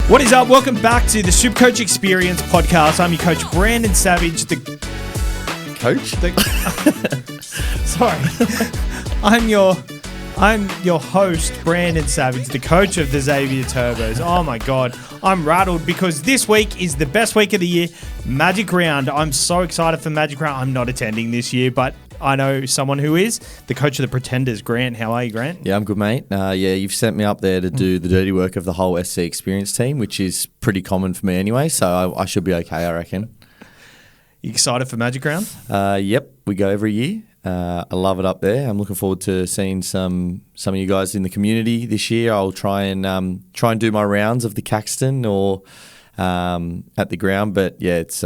What is up? Welcome back to the SuperCoach Experience podcast. I'm your coach, Brandon Savage. I'm your host, Brandon Savage, the coach of the Xavier Turbos. Oh my God, I'm rattled because this week is the best week of the year, Magic Round. I'm so excited for Magic Round. I'm not attending this year, but I know someone who is, the coach of the Pretenders, Grant. How are you, Grant? Yeah, I'm good, mate. You've sent me up there to do the dirty work of the whole SC Experience team, which is pretty common for me anyway, so I should be okay, I reckon. You excited for Magic Round? Yep, we go every year. I love it up there. I'm looking forward to seeing some of you guys in the community this year. I'll try and do my rounds of the Caxton or at the ground, but yeah, it's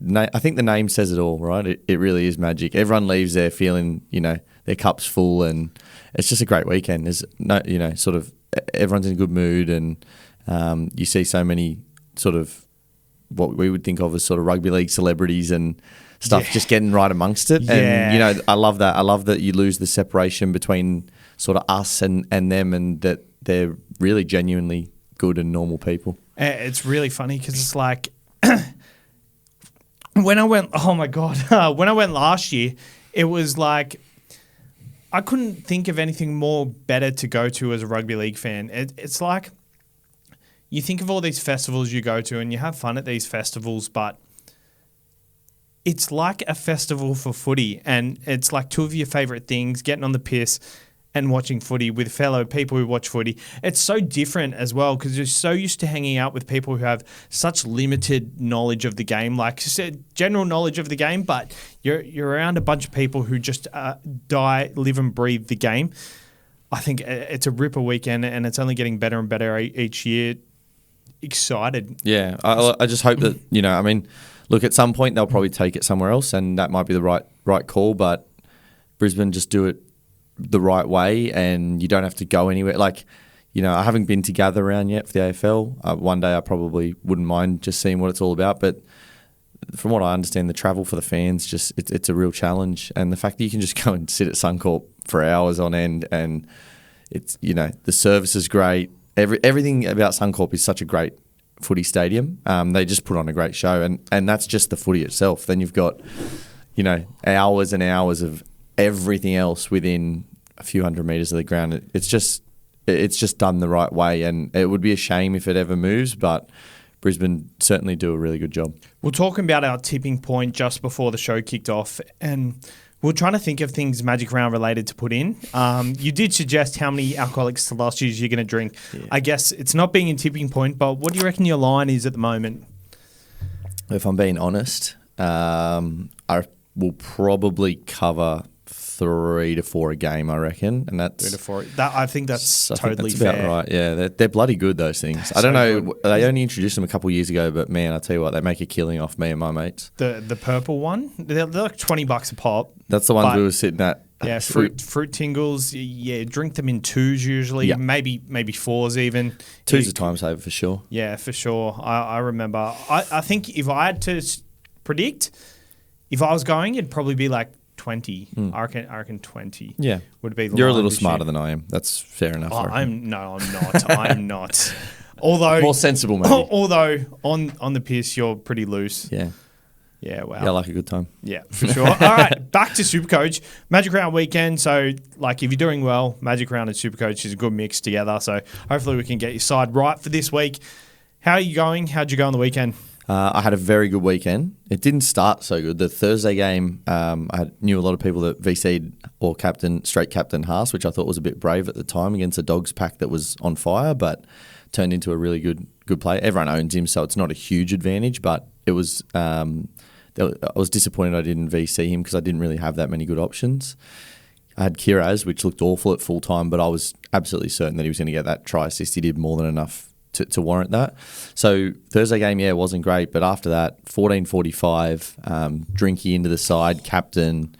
I think the name says it all, right? It really is magic. Everyone leaves there feeling, their cup's full, and it's just a great weekend. There's sort of everyone's in a good mood, and you see so many sort of what we would think of as sort of rugby league celebrities and stuff just getting right amongst it. Yeah. And, I love that. I love that you lose the separation between sort of us and them, and that they're really genuinely good and normal people. It's really funny because it's like... When I went last year, it was like I couldn't think of anything more better to go to as a rugby league fan. It's like you think of all these festivals you go to and you have fun at these festivals, but it's like a festival for footy, and it's like two of your favourite things, getting on the piss and watching footy with fellow people who watch footy. It's so different as well because you're so used to hanging out with people who have such limited knowledge of the game, like general knowledge of the game, but you're around a bunch of people who just live and breathe the game. I think it's a ripper weekend, and it's only getting better and better each year. Excited. Yeah, I just hope that, look, at some point they'll probably take it somewhere else, and that might be the right call, but Brisbane just do it the right way, and you don't have to go anywhere. Like, I haven't been to Gather Round yet for the AFL. One day I probably wouldn't mind just seeing what it's all about, but from what I understand, the travel for the fans, it's a real challenge, and the fact that you can just go and sit at Suncorp for hours on end, and it's, the service is great. Everything about Suncorp is such a great footy stadium. They just put on a great show, and that's just the footy itself. Then you've got, hours and hours of everything else within a few hundred metres of the ground. It's just done the right way, and it would be a shame if it ever moves, but Brisbane certainly do a really good job. We're talking about our tipping point just before the show kicked off, and we're trying to think of things Magic Round related to put in. You did suggest how many alcoholic sausages you're going to drink. Yeah. I guess it's not being in tipping point, but what do you reckon your line is at the moment? If I'm being honest, I will probably cover 3 to 4 a game, I reckon, and that's 3 to 4. I think that's totally fair. About right. Yeah, they're bloody good, those things. I don't know. Good. They only introduced them a couple of years ago, but man, I tell you what, they make a killing off me and my mates. The purple one, they're like $20 a pop. That's the ones we were sitting at. Yeah, fruit tingles. Yeah, drink them in 2s usually. Yeah. Maybe 4s even. 2's a time saver for sure. Yeah, for sure. I remember. I think if I had to predict, if I was going, it'd probably be like 20. I reckon 20. Yeah, would be. You're a little smarter than I am. That's fair enough. I'm not. I'm not. Although more sensible, maybe. Although on the piss, you're pretty loose. Yeah. Yeah. Wow. Yeah, I like a good time. Yeah, for sure. All right, back to SuperCoach. Magic Round weekend. So, like, if you're doing well, Magic Round and SuperCoach is a good mix together. So, hopefully, we can get your side right for this week. How are you going? How'd you go on the weekend? I had a very good weekend. It didn't start so good. The Thursday game, I knew a lot of people that VC'd or straight captain Haas, which I thought was a bit brave at the time against a Dogs pack that was on fire, but turned into a really good play. Everyone owns him, so it's not a huge advantage, but it was. I was disappointed I didn't VC him because I didn't really have that many good options. I had Kiraz, which looked awful at full time, but I was absolutely certain that he was going to get that try assist. He did more than enough to warrant that. So Thursday game, wasn't great, but after that, 14:45, Drinky into the side, captain,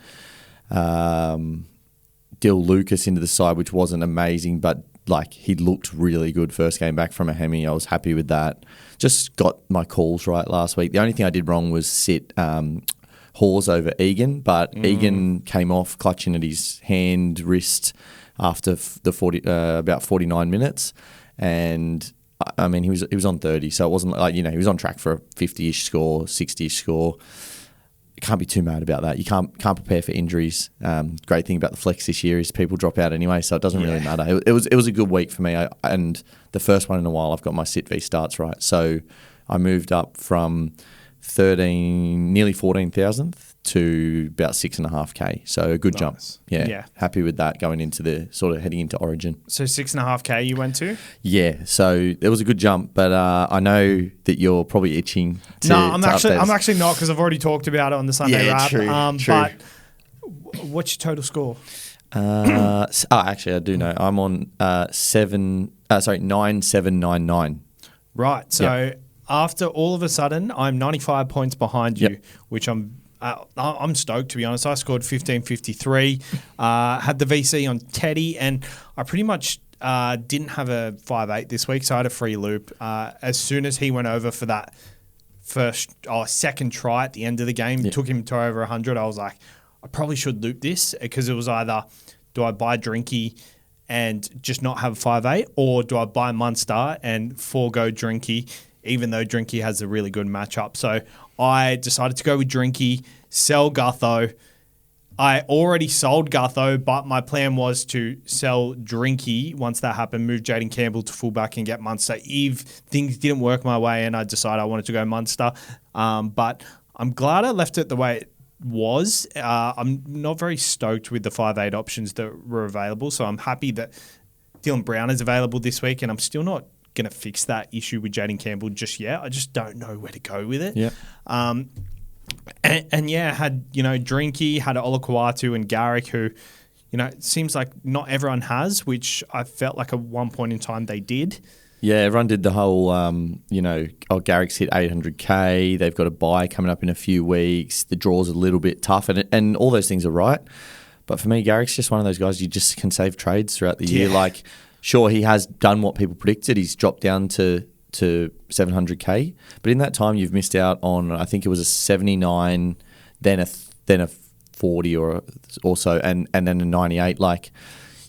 Dill Lucas into the side, which wasn't amazing, but like he looked really good first game back from a hemi. I was happy with that. Just got my calls right last week. The only thing I did wrong was sit Hawes over Egan, but Egan came off clutching at his hand, wrist after about 49 minutes, and I mean, he was on 30, so it wasn't like, he was on track for a 50-ish score, 60-ish score. You can't be too mad about that. You can't prepare for injuries. Great thing about the flex this year is people drop out anyway, so it doesn't really matter. It was a good week for me, and the first one in a while I've got my sit v starts right. So I moved up from nearly 14,000th to about 6.5K. So a good jump. Yeah. Happy with that going into the sort of heading into Origin. So 6.5K you went to? Yeah. So it was a good jump, but I know that you're probably itching to. No, I'm actually not, because I've already talked about it on the Sunday wrap. True. But what's your total score? Actually, I do know. I'm on 9799. Right. So after all of a sudden, I'm 95 points behind you, which I'm stoked, to be honest. I scored 1553, had the VC on Teddy, and I pretty much didn't have a 5-8 this week, so I had a free loop. As soon as he went over for that second try at the end of the game, took him to over 100, I was like, I probably should loop this, because it was either, do I buy Drinky and just not have 5-8, or do I buy Munster and forego Drinky, even though Drinky has a really good matchup? So I decided to go with Drinky, sell Gutho. I already sold Gutho, but my plan was to sell Drinky once that happened, move Jaden Campbell to fullback and get Munster. If things didn't work my way and I decided I wanted to go Munster. But I'm glad I left it the way it was. I'm not very stoked with the 5-8 options that were available, so I'm happy that Dylan Brown is available this week, and I'm still not going to fix that issue with Jaden Campbell just yet. I just don't know where to go with it. Yeah. Had Drinky, had Olakau'atu and Garrick, who, it seems like not everyone has, which I felt like at one point in time they did. Yeah, everyone did the whole, Garrick's hit 800K. They've got a bye coming up in a few weeks. The draw's a little bit tough, and all those things are right. But for me, Garrick's just one of those guys you just can save trades throughout the year. Like, sure, he has done what people predicted. He's dropped down to 700K. But in that time, you've missed out on, I think it was a 79, then a 40 or so, and then a 98. Like,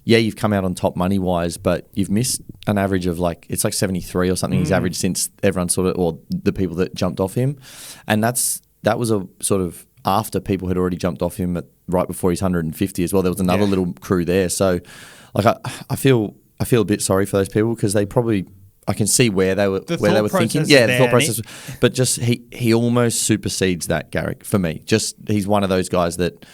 yeah, you've come out on top money-wise, but you've missed an average of it's like 73 or something he's averaged since everyone or the people that jumped off him. And that was a sort of after people had already jumped off him right before his 150 as well. There was another little crew there. So, I feel a bit sorry for those people, because they probably, I can see where they were thinking. Yeah, the thought process. But just he almost supersedes that, Garrick, for me. Just he's one of those guys that,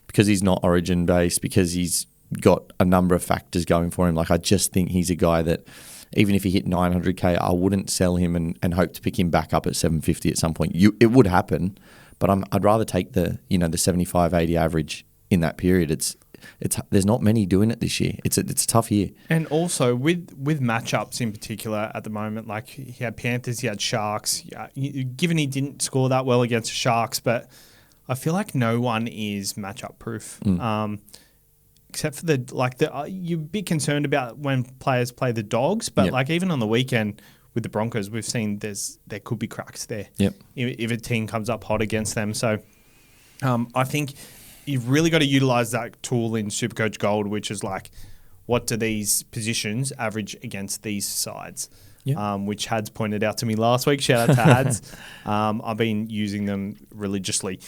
because he's not Origin based, because he's got a number of factors going for him. I just think he's a guy that, even if he hit 900K, I wouldn't sell him and hope to pick him back up at 750 at some point. It would happen, but I'd rather take the 75-80 average in that period. There's not many doing it this year. It's a tough year. And also with matchups in particular at the moment, he had Panthers, he had Sharks. Given he didn't score that well against the Sharks, but I feel like no one is matchup proof. Except for you're a bit concerned about when players play the Dogs, but even on the weekend with the Broncos, we've seen there could be cracks there. Yep. If a team comes up hot against them. So I think you've really got to utilize that tool in SuperCoach Gold, which is what do these positions average against these sides? Which Hads pointed out to me last week. Shout out to Hads. I've been using them religiously.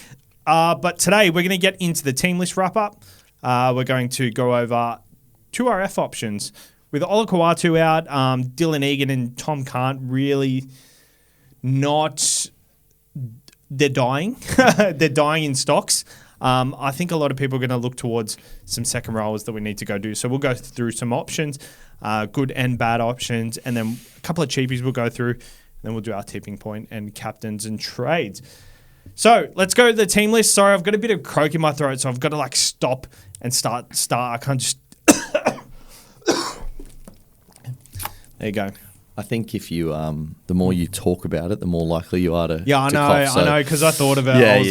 But today we're going to get into the team list wrap-up. We're going to go over 2RF options. With Olakau'atu out, Dylan Egan and Tom Kant really not... They're dying. They're dying in stocks. I think a lot of people are going to look towards some second rollers that we need to go do. So we'll go through some options, good and bad options, and then a couple of cheapies we'll go through. And then we'll do our tipping point and captains and trades. So let's go to the team list. Sorry, I've got a bit of croak in my throat, so I've got to stop and start. I can't just... There you go. I think if you, the more you talk about it, the more likely you are to I know, because I thought of it. I was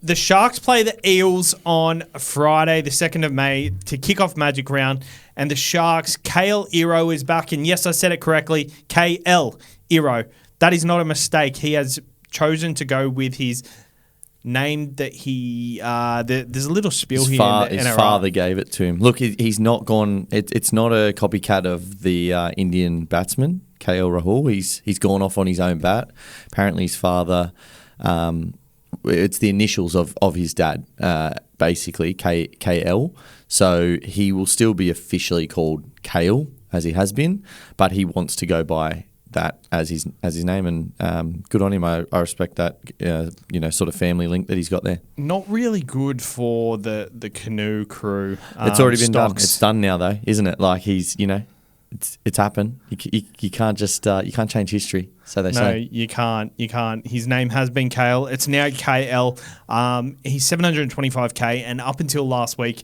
the Sharks play the Eels on Friday, the 2nd of May, to kick off Magic Round. And the Sharks, Kale Iro is back. And yes, I said it correctly, KL Iro. That is not a mistake. He has chosen to go with his named that he there's a little spiel His here in the his NRL. father gave it to him. Look, he's not gone. It's not a copycat of the Indian batsman KL Rahul. He's gone off on his own bat. Apparently, his father. It's the initials of his dad, basically KL. So he will still be officially called Kale as he has been, but he wants to go by that as his name, and good on him. I respect that sort of family link that he's got there. Not really good for the canoe crew. It's already been done. Stocks. It's done now, though, isn't it? Like it's happened. You can't just you can't change history. So they say. No, you can't. You can't. His name has been Kale. It's now KL. He's 725k, and up until last week,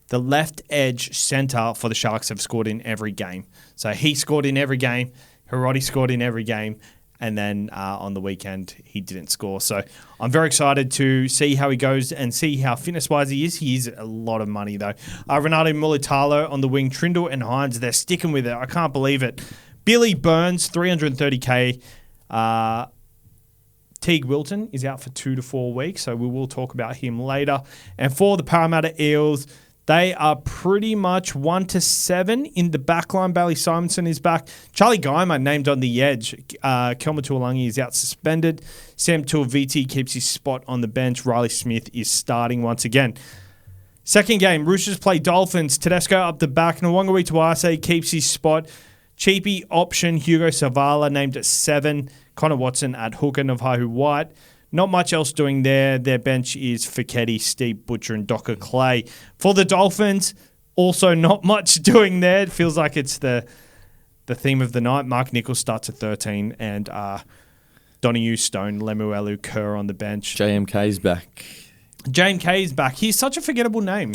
the left edge centre for the Sharks have scored in every game. So he scored in every game. Hiroti scored in every game. And then on the weekend, he didn't score. So I'm very excited to see how he goes and see how fitness-wise he is. He is a lot of money, though. Renato Mulitalo on the wing. Trindle and Hines, they're sticking with it. I can't believe it. Billy Burns, 330k. Teague Wilton is out for 2 to 4 weeks, so we will talk about him later. And for the Parramatta Eels, they are pretty much 1 to 7 in the backline. Bailey Simonson is back. Charlie Guymer named on the edge. Kelma Tuolangi is out suspended. Sam Tuiviti keeps his spot on the bench. Riley Smith is starting once again. Second game, Roosters play Dolphins. Tedesco up the back. Nwanga Tuase keeps his spot. Cheapy option. Hugo Savala named at 7. Connor Watson at hooker. Navahu White. Not much else doing there. Their bench is Fiketti, Steve Butcher, and Docker Clay. For the Dolphins, also not much doing there. It feels like it's the theme of the night. Mark Nichols starts at 13, and Donahue, Stone, Lemuelu, Kerr on the bench. JMK's back. JMK is back. He's such a forgettable name.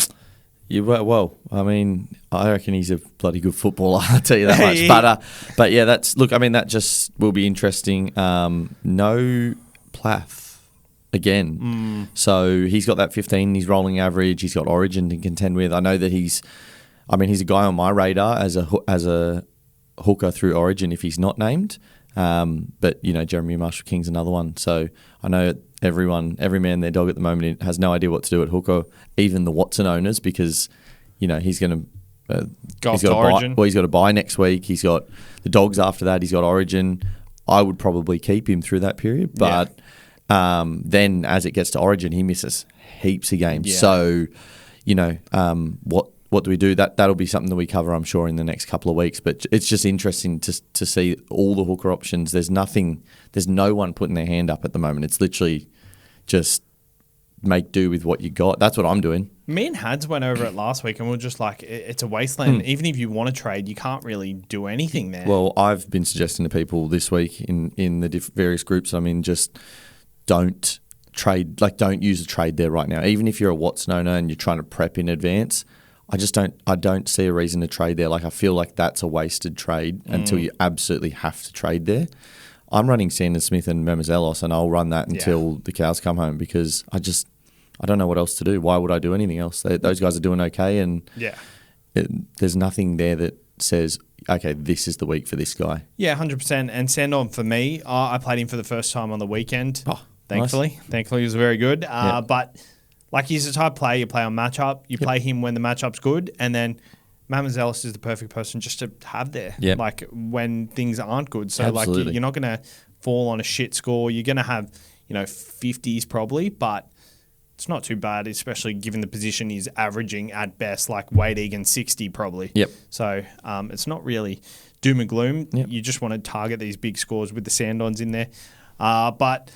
Well, I mean, I reckon he's a bloody good footballer. I'll tell you that much. But yeah, that just will be interesting. No Plath. Again. So he's got that 15, he's rolling average, he's got Origin to contend with. I know that he's a guy on my radar as a hooker through Origin if he's not named. But, Jeremy Marshall-King's another one. So I know every man their dog at the moment has no idea what to do at hooker, even the Watson owners, because, he's going to he's got Origin. He's got to buy next week. He's got the Dogs after that. He's got Origin. I would probably keep him through that period, but... Yeah. Then as it gets to Origin, he misses heaps of games. Yeah. So, what do we do? That'll be something that we cover, I'm sure, in the next couple of weeks. But it's just interesting to see all the hooker options. There's no one putting their hand up at the moment. It's literally just make do with what you got. That's what I'm doing. Me and Hads went over it last week, and we were just like, it's a wasteland. Even if you want to trade, you can't really do anything there. Well, I've been suggesting to people this week in the various groups, just... Don't trade, don't use a trade there right now. Even if you're a Watson owner and you're trying to prep in advance, I don't see a reason to trade there. I feel like that's a wasted trade until you absolutely have to trade there. I'm running Sanders Smith and Memezelos, and I'll run that until the cows come home because I don't know what else to do. Why would I do anything else? Those guys are doing okay, and there's nothing there that says, okay, this is the week for this guy. Yeah, 100%. And Sandon, for me, I played him for the first time on the weekend. Oh, thankfully. Nice. Thankfully, he was very good. But he's the type of player you play on matchup. You play him when the matchup's good, and then Mamazelis is the perfect person just to have there. Yep. When things aren't good. So Absolutely. You're not going to fall on a shit score. You're going to have 50s probably, but it's not too bad, especially given the position he's averaging at best, like Wade Egan 60 probably. Yep. So it's not really doom and gloom. Yep. You just want to target these big scores with the Sandons in there. But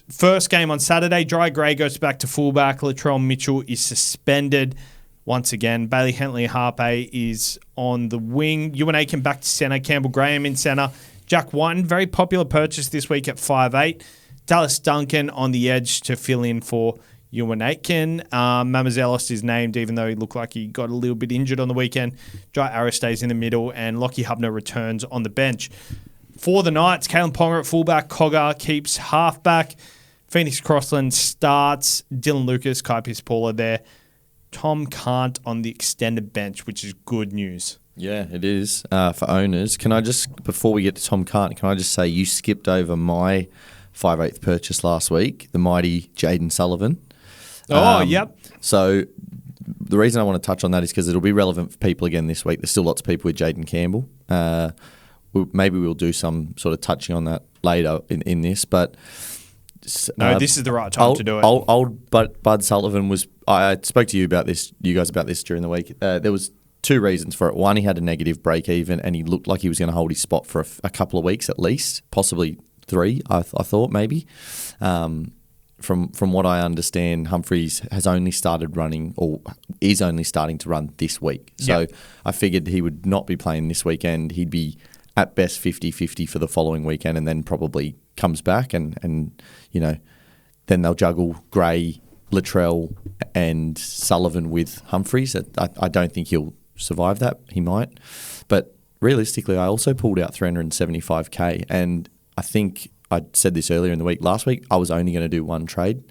first game on Saturday, Dry Gray goes back to fullback. Latrell Mitchell is suspended once again. Bailey Henley-Harpe is on the wing. Ewan Aiken back to centre. Campbell Graham in centre. Jack Whiten, very popular purchase this week at 5'8". Dallas Duncan on the edge to fill in for Ewan Aitken. Mamazelos is named, even though he looked like he got a little bit injured on the weekend. Jai Arrow stays in the middle, and Lockie Hubner returns on the bench. For the Knights, Kalen Ponga at fullback. Cogger keeps halfback. Phoenix Crossland starts. Dylan Lucas, Kai Pispala there. Tom Kant on the extended bench, which is good news. Yeah, it is for owners. Can I just, before we get to Tom Kant, can I just say you skipped over my 5/8 purchase last week, the mighty Jaden Sullivan. Yep. So the reason I want to touch on that is because it'll be relevant for people again this week. There's still lots of people with Jaden Campbell. Maybe we'll do some sort of touching on that later in this, but no, this is the right time to do it. Old Bud Sullivan was. I spoke to you guys about this during the week. There was two reasons for it. One, he had a negative break even, and he looked like he was going to hold his spot for a couple of weeks at least, possibly 3. I thought maybe. From what I understand, Humphries has only started running, or is only starting to run this week. So I figured he would not be playing this weekend. He'd be at best 50-50 for the following weekend, and then probably comes back and then they'll juggle Gray, Latrell and Sullivan with Humphries. I don't think he'll survive that. He might. But realistically, I also pulled out 375k, and I think I said this earlier in the week. Last week, I was only going to do one trade.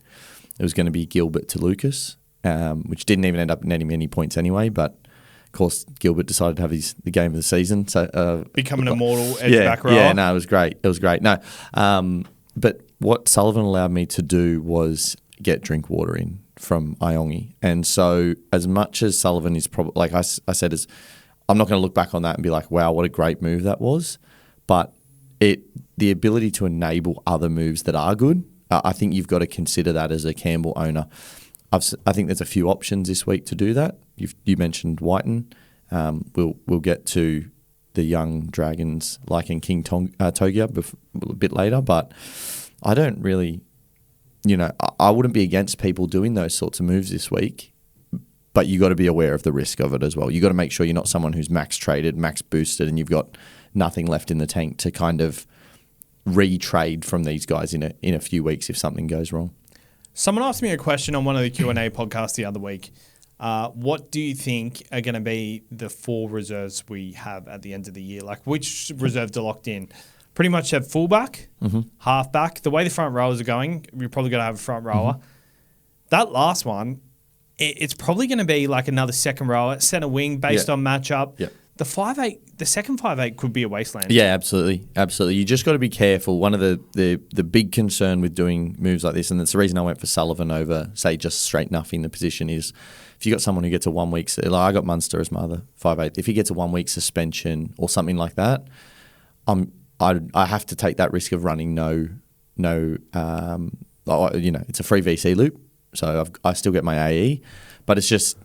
It was going to be Gilbert to Lucas, which didn't even end up netting any points anyway, but of course, Gilbert decided to have the game of the season. So become an immortal edge back rower. Yeah, no, it was great. It was great. No, but what Sullivan allowed me to do was get drink water in from Iongi. And so as much as Sullivan is probably, like I said, I'm not going to look back on that and be like, wow, what a great move that was. But the ability to enable other moves that are good, I think you've got to consider that as a Campbell owner. I think there's a few options this week to do that. You mentioned Whiten. We'll get to the young Dragons like in King Togia a bit later, but I don't really, I wouldn't be against people doing those sorts of moves this week, but you got to be aware of the risk of it as well. You got to make sure you're not someone who's max traded, max boosted, and you've got nothing left in the tank to kind of retrade from these guys in a few weeks if something goes wrong. Someone asked me a question on one of the Q&A podcasts the other week. What do you think are going to be the 4 reserves we have at the end of the year? Like, which reserves are locked in? Pretty much have fullback, halfback. The way the front rowers are going, you're probably going to have a front rower. That last one, it's probably going to be like another second rower, centre wing based on matchup. Yeah. The 5'8", the second 5'8" could be a wasteland. Yeah, absolutely. You just got to be careful. One of the big concern with doing moves like this, and that's the reason I went for Sullivan over, say, just straight nuffing the position, is if you got someone who gets a 1 week, like I got Munster as my other 5'8", if he gets a 1 week suspension or something like that, I have to take that risk of running it's a free VC loop, so I still get my AE, but it's just,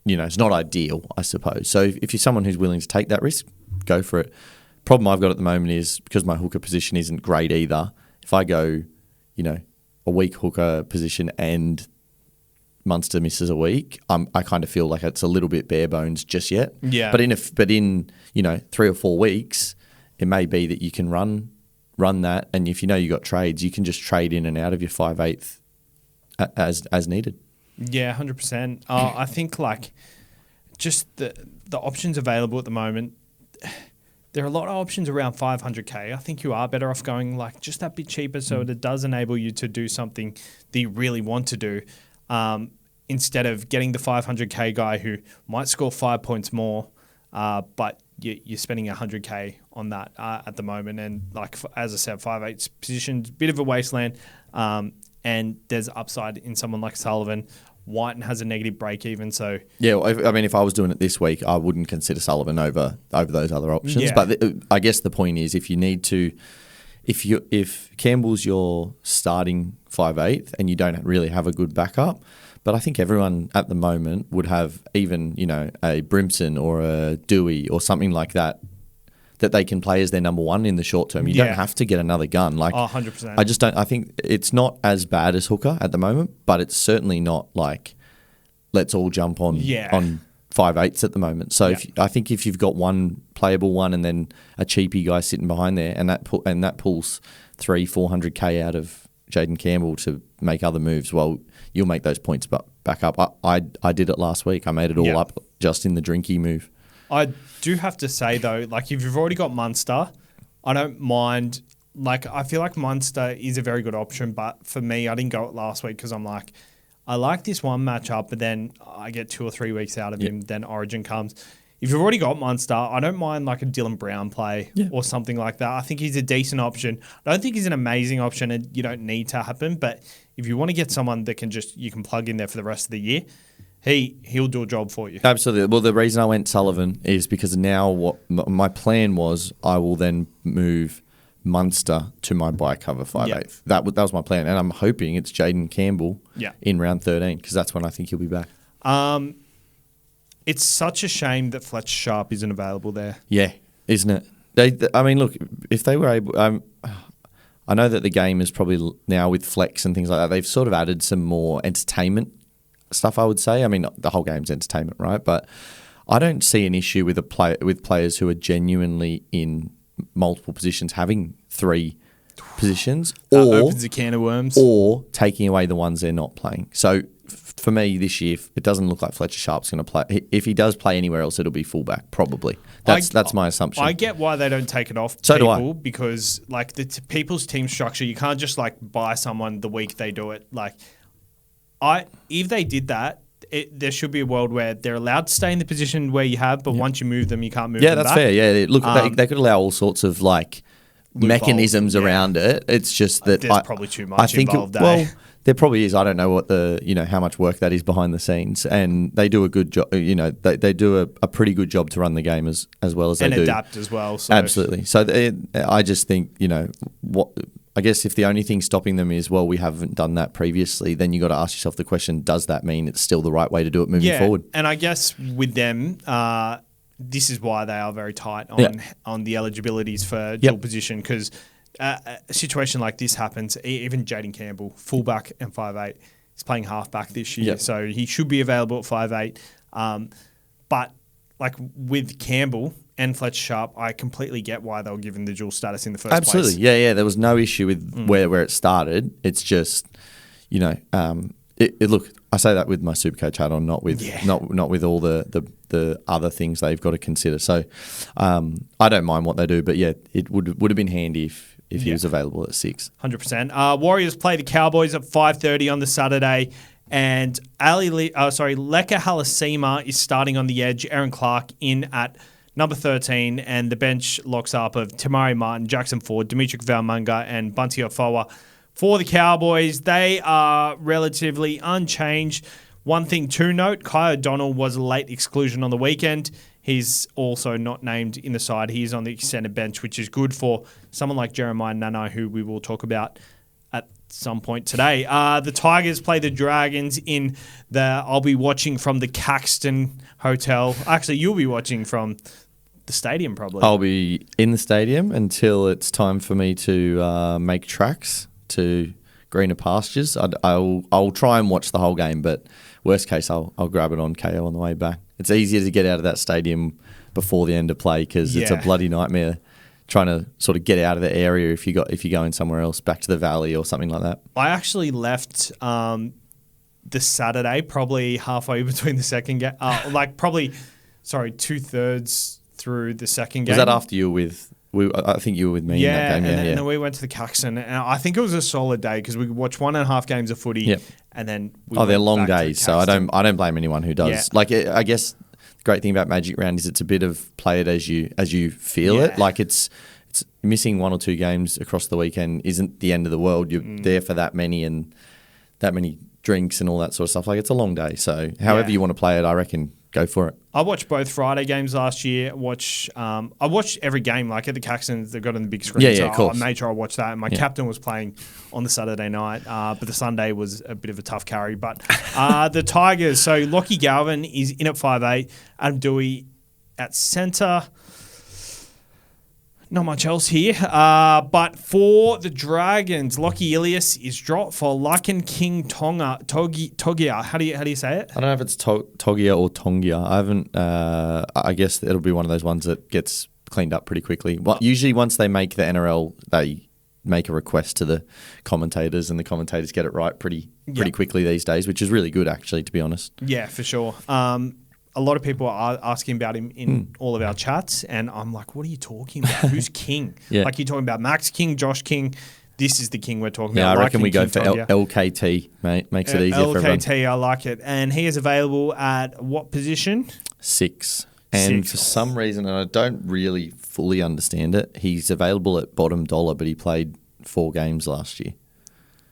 it's not ideal, I suppose. So if you're someone who's willing to take that risk, go for it. Problem I've got at the moment is because my hooker position isn't great either. If I go, a weak hooker position and Munster misses a week, I kind of feel like it's a little bit bare bones just yet. Yeah. But in 3 or 4 weeks, it may be that you can run that, and if you got trades, you can just trade in and out of your 5/8 as needed. Yeah, 100%. I think just the options available at the moment, there are a lot of options around 500k. I think you are better off going just that bit cheaper, so it does enable you to do something that you really want to do, instead of getting the 500k guy who might score 5 points more, but you're spending 100k on that at the moment. And as I said, 5'8" positions, bit of a wasteland, and there's upside in someone like Sullivan. Whiten has a negative break even, so yeah. If I was doing it this week, I wouldn't consider Sullivan over those other options. Yeah. But I guess the point is, if you need to, if Campbell's your starting 5/8 and you don't really have a good backup, but I think everyone at the moment would have even a Brimson or a Dewey or something like that they can play as their number one in the short term. You don't have to get another gun. 100%. I just don't. I think it's not as bad as hooker at the moment, but it's certainly not let's all jump on 5/8s at the moment. So I think if you've got one playable one and then a cheapy guy sitting behind there, and that pulls 300-400k out of Jaden Campbell to make other moves, well, you'll make those points back up. I did it last week. I made it all up just in the drinky move. I do have to say, though, if you've already got Munster, I don't mind. I feel like Munster is a very good option, but for me, I didn't go it last week because I'm I like this one matchup, but then I get 2 or 3 weeks out of him, then Origin comes. if you've already got Munster, I don't mind like a Dylan Brown play or something like that. I think he's a decent option. I don't think he's an amazing option, and you don't need to happen. But if you want to get someone that you can plug in there for the rest of the year, he'll do a job for you. Absolutely. Well, the reason I went Sullivan is because now what my plan was, I will then move Munster to my buy cover 5/8. Yep. That was my plan, and I'm hoping it's Jaden Campbell in round 13 because that's when I think he'll be back. It's such a shame that Fletcher Sharp isn't available there. Yeah, isn't it? I mean, look, if they were able, I know that the game is probably now with flex and things like that. They've sort of added some more entertainment stuff, I would say. I mean, the whole game's entertainment, right? But I don't see an issue with with players who are genuinely in multiple positions having 3 positions, or opens a can of worms, or taking away the ones they're not playing. So for me this year, it doesn't look like Fletcher Sharp's going to play. If he does play anywhere else, it'll be fullback probably. That's my assumption. I get why they don't take it off so people do I. because like people's team structure, you can't just like buy someone the week they do it. Like if they did that, there should be a world where they're allowed to stay in the position where you have, but once you move them, you can't move them back. Yeah, that's fair. Yeah, look, they could allow all sorts of like mechanisms around it. It's just that there's probably too much involved. Well, there probably is. I don't know what how much work that is behind the scenes, and they do a good job. They do a pretty good job to run the game as well as they do. And adapt as well. So. Absolutely. So I just think what. I guess if the only thing stopping them is, well, we haven't done that previously, then you got to ask yourself the question, does that mean it's still the right way to do it moving forward? And I guess with them, this is why they are very tight on the eligibilities for dual position, because a situation like this happens. Even Jaden Campbell, fullback and 5'8", is playing halfback this year, so he should be available at 5'8". But like with Campbell and Fletcher Sharp, I completely get why they were given the dual status in the first place. Absolutely, yeah. There was no issue with where it started. It's just, look, I say that with my SuperCoach hat on, not with not with all the other things they've got to consider. So I don't mind what they do, but it would have been handy if he was available at 6. 100%. Warriors play the Cowboys at 5:30 on the Saturday. And Leka Halasima is starting on the edge. Aaron Clark in at number 13, and the bench locks up of Tamari Martin, Jackson Ford, Dimitri Valmunga, and Bunty Ofoa for the Cowboys. They are relatively unchanged. One thing to note, Kai O'Donnell was a late exclusion on the weekend. He's also not named in the side. He's on the extended bench, which is good for someone like Jeremiah Nano, who we will talk about at some point today. The Tigers play the Dragons in I'll be watching from the Caxton Hotel. Actually, you'll be watching from the stadium probably. I'll be in the stadium until it's time for me to make tracks to greener pastures. I'll try and watch the whole game, but worst case, I'll grab it on KO on the way back. It's easier to get out of that stadium before the end of play because it's a bloody nightmare trying to sort of get out of the area if you're going somewhere else, back to the valley or something like that. I actually left the Saturday probably halfway between the second game, 2/3 through the second game. Was that after you were with? I think you were with me in that game. And then we went to the Caxton, and I think it was a solid day because we watched 1.5 games of footy, and then they're long days, so I don't blame anyone who does. Yeah. Like I guess the great thing about Magic Round is it's a bit of play it as you feel it. Like it's missing 1 or 2 games across the weekend isn't the end of the world. You're there for that many and that many drinks and all that sort of stuff. Like it's a long day, so however you want to play it, I reckon go for it. I watched both Friday games last year. I watched every game, like at the Caxton, they've got on the big screen. Yeah, of course. I made sure I watched that. And my captain was playing on the Saturday night, but the Sunday was a bit of a tough carry. But the Tigers, so Lockie Galvin is in at 5'8", Adam Dewey at centre. Not much else here. But for the Dragons, Lockie Ilias is dropped for Lycan King Togia. How do you say it? I don't know if it's Togia or Tongia. I haven't. I guess it'll be one of those ones that gets cleaned up pretty quickly. Usually once they make the NRL, they make a request to the commentators, and the commentators get it right pretty quickly these days, which is really good, actually, to be honest. Yeah, for sure. A lot of people are asking about him in all of our chats, and I'm like, what are you talking about? Who's King? Like, you're talking about Max King, Josh King. This is the King we're talking about. Yeah, I reckon we go for LKT, mate. Makes it easier for everyone. LKT, I like it. And he is available at what position? 6. And 6. for some reason, and I don't really fully understand it, he's available at bottom dollar, but he played 4 games last year.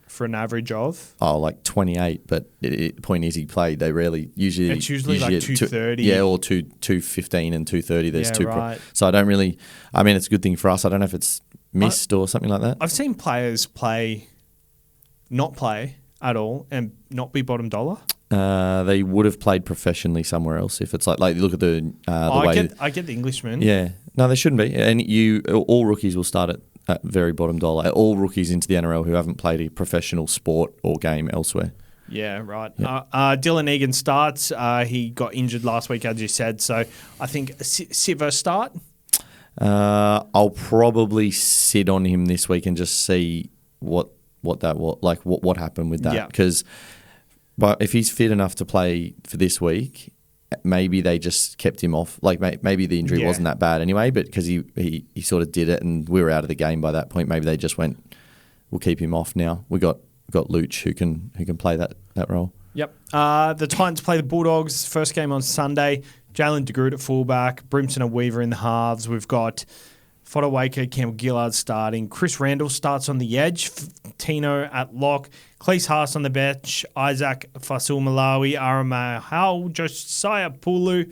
For an average of? Like 28, but the point is he played. They rarely, usually... It's usually like 230. Yeah, or 215 and 230. There's two. Right. So I don't really... I mean, it's a good thing for us. I don't know if it's missed or something like that. I've seen players not play at all and not be bottom dollar. They would have played professionally somewhere else. If it's like look at the way... I get the Englishman. Yeah. No, they shouldn't be. And all rookies will start at very bottom dollar. All rookies into the NRL who haven't played a professional sport or game elsewhere. Yeah, right. Yep. Dylan Egan starts. He got injured last week, as you said. So I think Siver start. I'll probably sit on him this week and just see what happened with that. Because, but if he's fit enough to play for this week, maybe they just kept him off. Like maybe the injury wasn't that bad anyway, but because he sort of did it and we were out of the game by that point, maybe they just went, we'll keep him off now. We got Luch who can play that role. Yep. The Titans play the Bulldogs. First game on Sunday. Jalen DeGroot at fullback. Brimson and Weaver in the halves. We've got Fodawaker, Campbell Gillard starting. Chris Randall starts on the edge. Tino at lock. Cleese Haas on the bench. Isaac Fasul Malawi. Arama Howell. Josiah Pulu.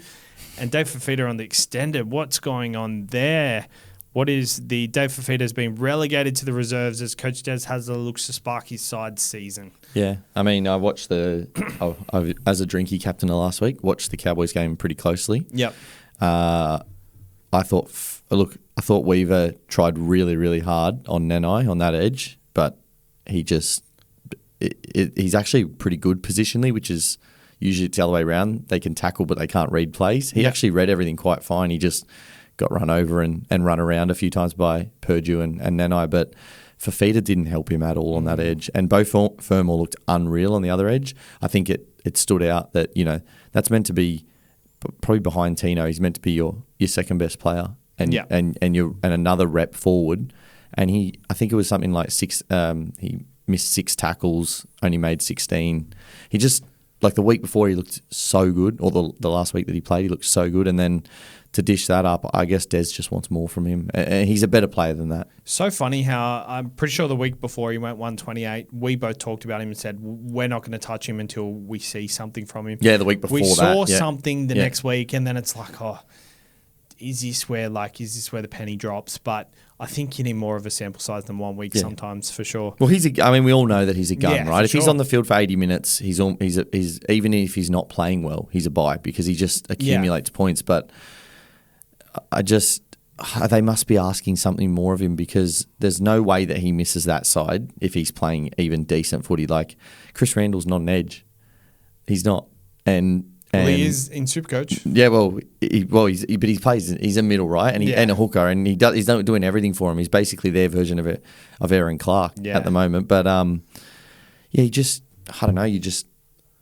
And Dave Fafita on the extended. What's going on there? What is the Dave Fafita has been relegated to the reserves as Coach Des Hasler looks to spark his side season? Yeah, I mean, I watched as a drinky captain last week, watched the Cowboys game pretty closely. Yep. I thought Weaver tried really, really hard on Nanai on that edge, but he's actually pretty good positionally, which is usually it's the other way around. They can tackle, but they can't read plays. He actually read everything quite fine. He just got run over and run around a few times by Purdue and Nanai, but Fafita didn't help him at all on that edge. And Beau Fermor looked unreal on the other edge. I think it stood out that, that's meant to be probably behind Tino. He's meant to be your second best player and another rep forward. And I think it was something like 6, he missed 6 tackles, only made 16. He just, like the week before he looked so good, or the last week that he played, he looked so good. And then to dish that up, I guess Des just wants more from him. And he's a better player than that. So funny how I'm pretty sure the week before he went 128, we both talked about him and said, we're not going to touch him until we see something from him. Yeah, the week before we that. We saw something the next week, and then it's like, is this where the penny drops? But I think you need more of a sample size than 1 week sometimes, for sure. Well, we all know that he's a gun, right? If sure. he's on the field for 80 minutes, he's even if he's not playing well, he's a buy because he just accumulates points. But they must be asking something more of him because there's no way that he misses that side if he's playing even decent footy. Like Chris Randall's not an edge. He's not. And he is in Supercoach. Yeah, he plays. He's a middle, right? And a hooker, and he's not doing everything for him. He's basically their version of Aaron Clark at the moment. But he just, I don't know.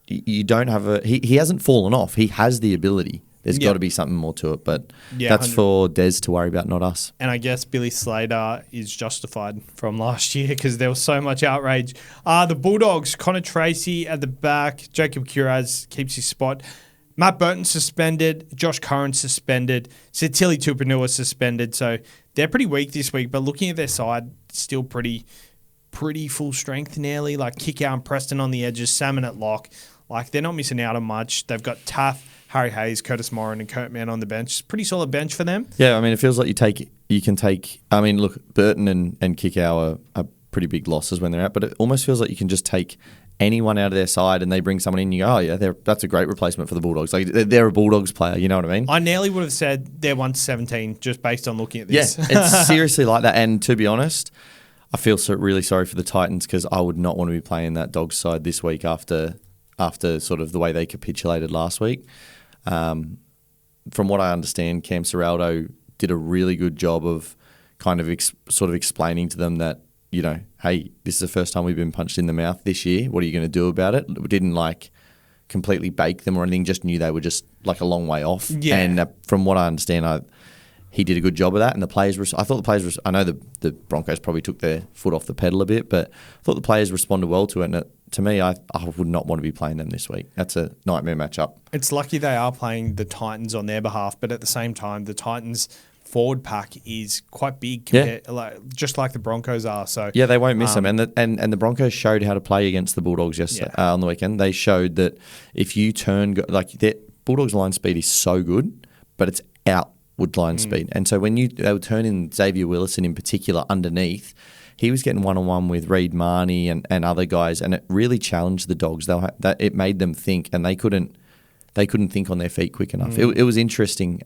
You don't have he hasn't fallen off. He has the ability. There's got to be something more to it, but that's 100%. For Des to worry about, not us. And I guess Billy Slater is justified from last year because there was so much outrage. The Bulldogs, Connor Tracy at the back, Jacob Curaz keeps his spot. Matt Burton suspended, Josh Curran suspended, Sitili Tupanua suspended. So they're pretty weak this week, but looking at their side, still pretty full strength nearly. Like Kickout and Preston on the edges, Salmon at lock. Like they're not missing out on much. They've got Taff, Harry Hayes, Curtis Moran, and Kurt Mann on the bench. Pretty solid bench for them. Yeah, I mean, it feels like you can take. I mean, look, Burton and Kickout are pretty big losses when they're out, but it almost feels like you can just take anyone out of their side and they bring someone in. And you go, oh yeah, that's a great replacement for the Bulldogs. Like they're a Bulldogs player. You know what I mean? I nearly would have said they're 1-17 just based on looking at this. Yeah, it's seriously like that. And to be honest, I feel really sorry for the Titans because I would not want to be playing that Dogs side this week after sort of the way they capitulated last week. From what I understand, Cam Serraldo did a really good job of kind of sort of explaining to them that, hey, this is the first time we've been punched in the mouth this year. What are you going to do about it? We didn't completely bake them or anything, just knew they were just a long way off. Yeah. And from what I understand, he did a good job of that. And the players, I know the Broncos probably took their foot off the pedal a bit, but I thought the players responded well to it. And to me, I would not want to be playing them this week. That's a nightmare matchup. It's lucky they are playing the Titans on their behalf, but at the same time, the Titans forward pack is quite big, just like the Broncos are. So yeah, they won't miss them. And the Broncos showed how to play against the Bulldogs yesterday on the weekend. They showed that if you their Bulldogs line speed is so good, but it's outward line speed. And so when they would turn in Xavier Willison in particular underneath, he was getting one-on-one with Reid Marnie and other guys, and it really challenged the Dogs. It made them think, and they couldn't think on their feet quick enough. It was interesting.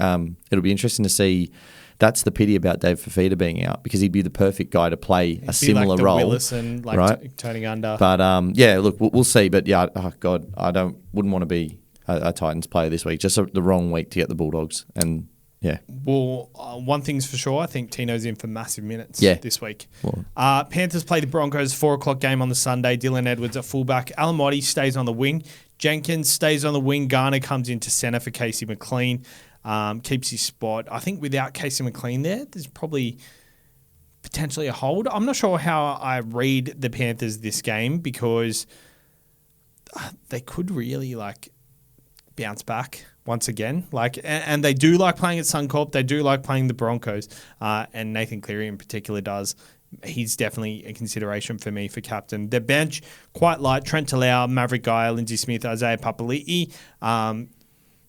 It'll be interesting to see. That's the pity about Dave Fafita being out, because he'd be the perfect guy to play a similar role. Willison, right? Turning under. But look, we'll see. But yeah, oh God, wouldn't want to be a Titans player this week. Just the wrong week to get the Bulldogs. And yeah. Well, one thing's for sure. I think Tino's in for massive minutes this week. Well, Panthers play the Broncos, 4:00 game on the Sunday. Dylan Edwards at fullback. Alamotti stays on the wing. Jenkins stays on the wing. Garner comes into centre for Casey McLean. Keeps his spot. I think without Casey McLean there's probably potentially a hold. I'm not sure how I read the Panthers this game, because they could really bounce back once again. And they do like playing at Suncorp. They do like playing the Broncos. And Nathan Cleary in particular does. He's definitely a consideration for me for captain. The bench, quite light. Trent Talau, Maverick Guy, Lindsay Smith, Isaiah Papali'i.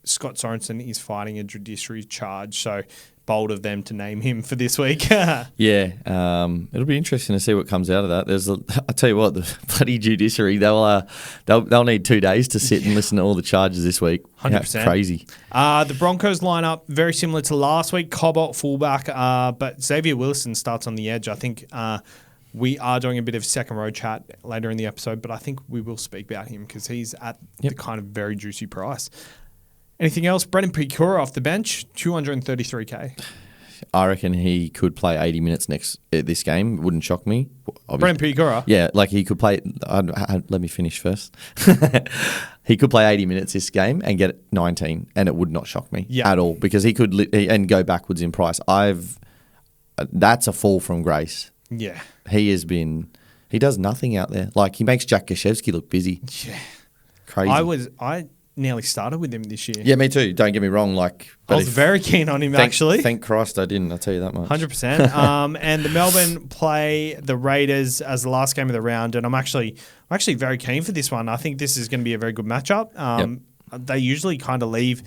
Scott Sorensen is fighting a judiciary charge, so bold of them to name him for this week. It'll be interesting to see what comes out of that. I tell you what, the bloody judiciary, they'll need 2 days to sit and listen to all the charges this week. 100%. Crazy. The Broncos line up very similar to last week. Cobalt fullback, but Xavier Willison starts on the edge. I think we are doing a bit of second row chat later in the episode, but I think we will speak about him because he's at the kind of very juicy price. Anything else? Brendan Picora off the bench, 233K. I reckon he could play 80 minutes this game. It wouldn't shock me. Brendan Picora? Yeah, he could play. Let me finish first. He could play 80 minutes this game and get 19, and it would not shock me at all, because he could and go backwards in price. That's a fall from grace. Yeah. He does nothing out there. He makes Jack Gashevsky look busy. Yeah. Crazy. I nearly started with him this year. Yeah, me too. Don't get me wrong. I was very keen on him, actually. Thank Christ I didn't. I'll tell you that much. 100%. And the Melbourne play the Raiders as the last game of the round, and I'm actually very keen for this one. I think this is going to be a very good matchup. They usually kind of leave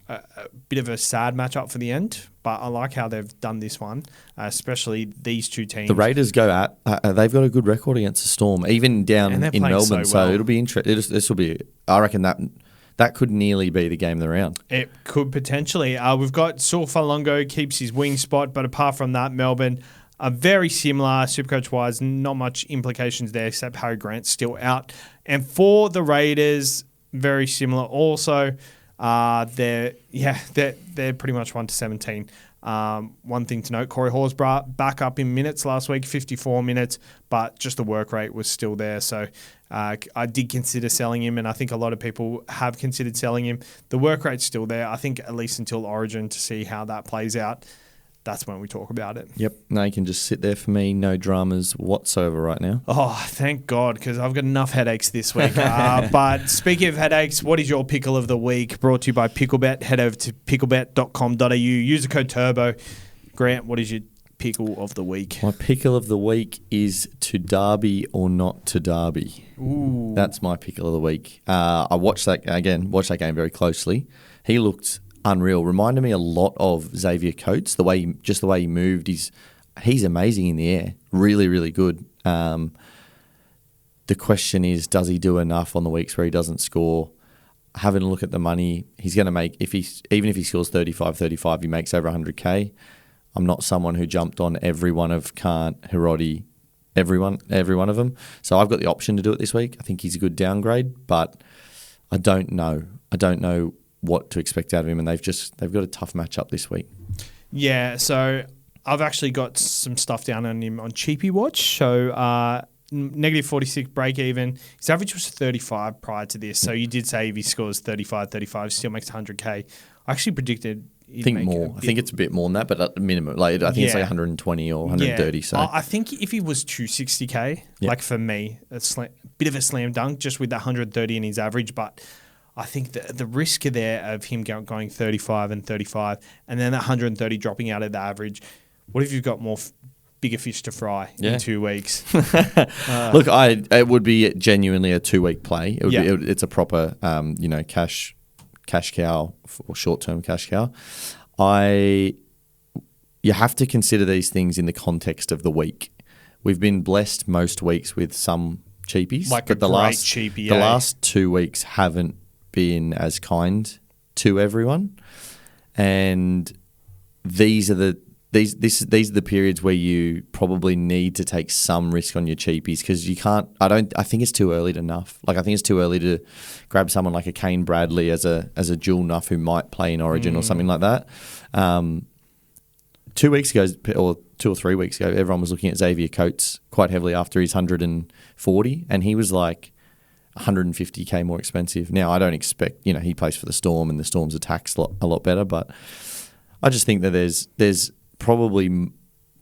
a bit of a sad matchup for the end, but I like how they've done this one, especially these two teams. The Raiders they've got a good record against the Storm, even down in Melbourne. So it'll be interesting. This will be. I reckon that could nearly be the game of the round. It could potentially. We've got Saul Falongo keeps his wing spot, but apart from that, Melbourne are very similar Supercoach-wise. Not much implications there, except Harry Grant's still out. And for the Raiders, very similar also. They're pretty much 1-17. One thing to note, Corey Horsburgh back up in minutes last week, 54 minutes, but just the work rate was still there. So I did consider selling him, and I think a lot of people have considered selling him. The work rate's still there. I think at least until Origin to see how that plays out. That's when we talk about it. Yep. No, you can just sit there for me. No dramas whatsoever right now. Oh, thank God, because I've got enough headaches this week. But speaking of headaches, what is your pickle of the week? Brought to you by Picklebet. Head over to picklebet.com.au. Use the code TURBO. Grant, what is your pickle of the week? My pickle of the week is to Derby or not to Derby. Ooh. That's my pickle of the week. I watched that game very closely. He looked unreal. Reminded me a lot of Xavier Coates. The way he moved, he's amazing in the air. Really, really good. The question is, does he do enough on the weeks where he doesn't score? Having a look at the money, he's going to make, even if he scores 35, he makes over 100K. I'm not someone who jumped on every one of Kant, Hiroti, every one of them. So I've got the option to do it this week. I think he's a good downgrade, but I don't know. What to expect out of him, and they've got a tough matchup this week. Yeah, so I've actually got some stuff down on him on Cheapy Watch. So negative 46 break even. His average was 35 prior to this. So you did say if he scores 35, still makes 100K. I actually predicted I think more. I think it's a bit more than that, but at the minimum, I think it's 120 or 130. So I think if he was 260K, for me, bit of a slam dunk just with that 130 in his average, but I think the risk there of him going 35 and 35 and then that 130 dropping out of the average, what if you've got bigger fish to fry in 2 weeks? Look, it would be genuinely a 2-week play. It's a proper, cash cow or short-term cash cow. You have to consider these things in the context of the week. We've been blessed most weeks with some cheapies, but the last 2 weeks haven't been as kind to everyone, and these are the periods where you probably need to take some risk on your cheapies because you can't. I think it's too early to nuff. Like I think it's too early to grab someone like a Kane Bradley as a dual nuff who might play in Origin or something like that. 2 weeks ago, or 2 or 3 weeks ago, everyone was looking at Xavier Coates quite heavily after his 140, and he was like 150k more expensive. Now, I don't expect, he plays for the Storm, and the Storm's attack's a lot better, but I just think that there's probably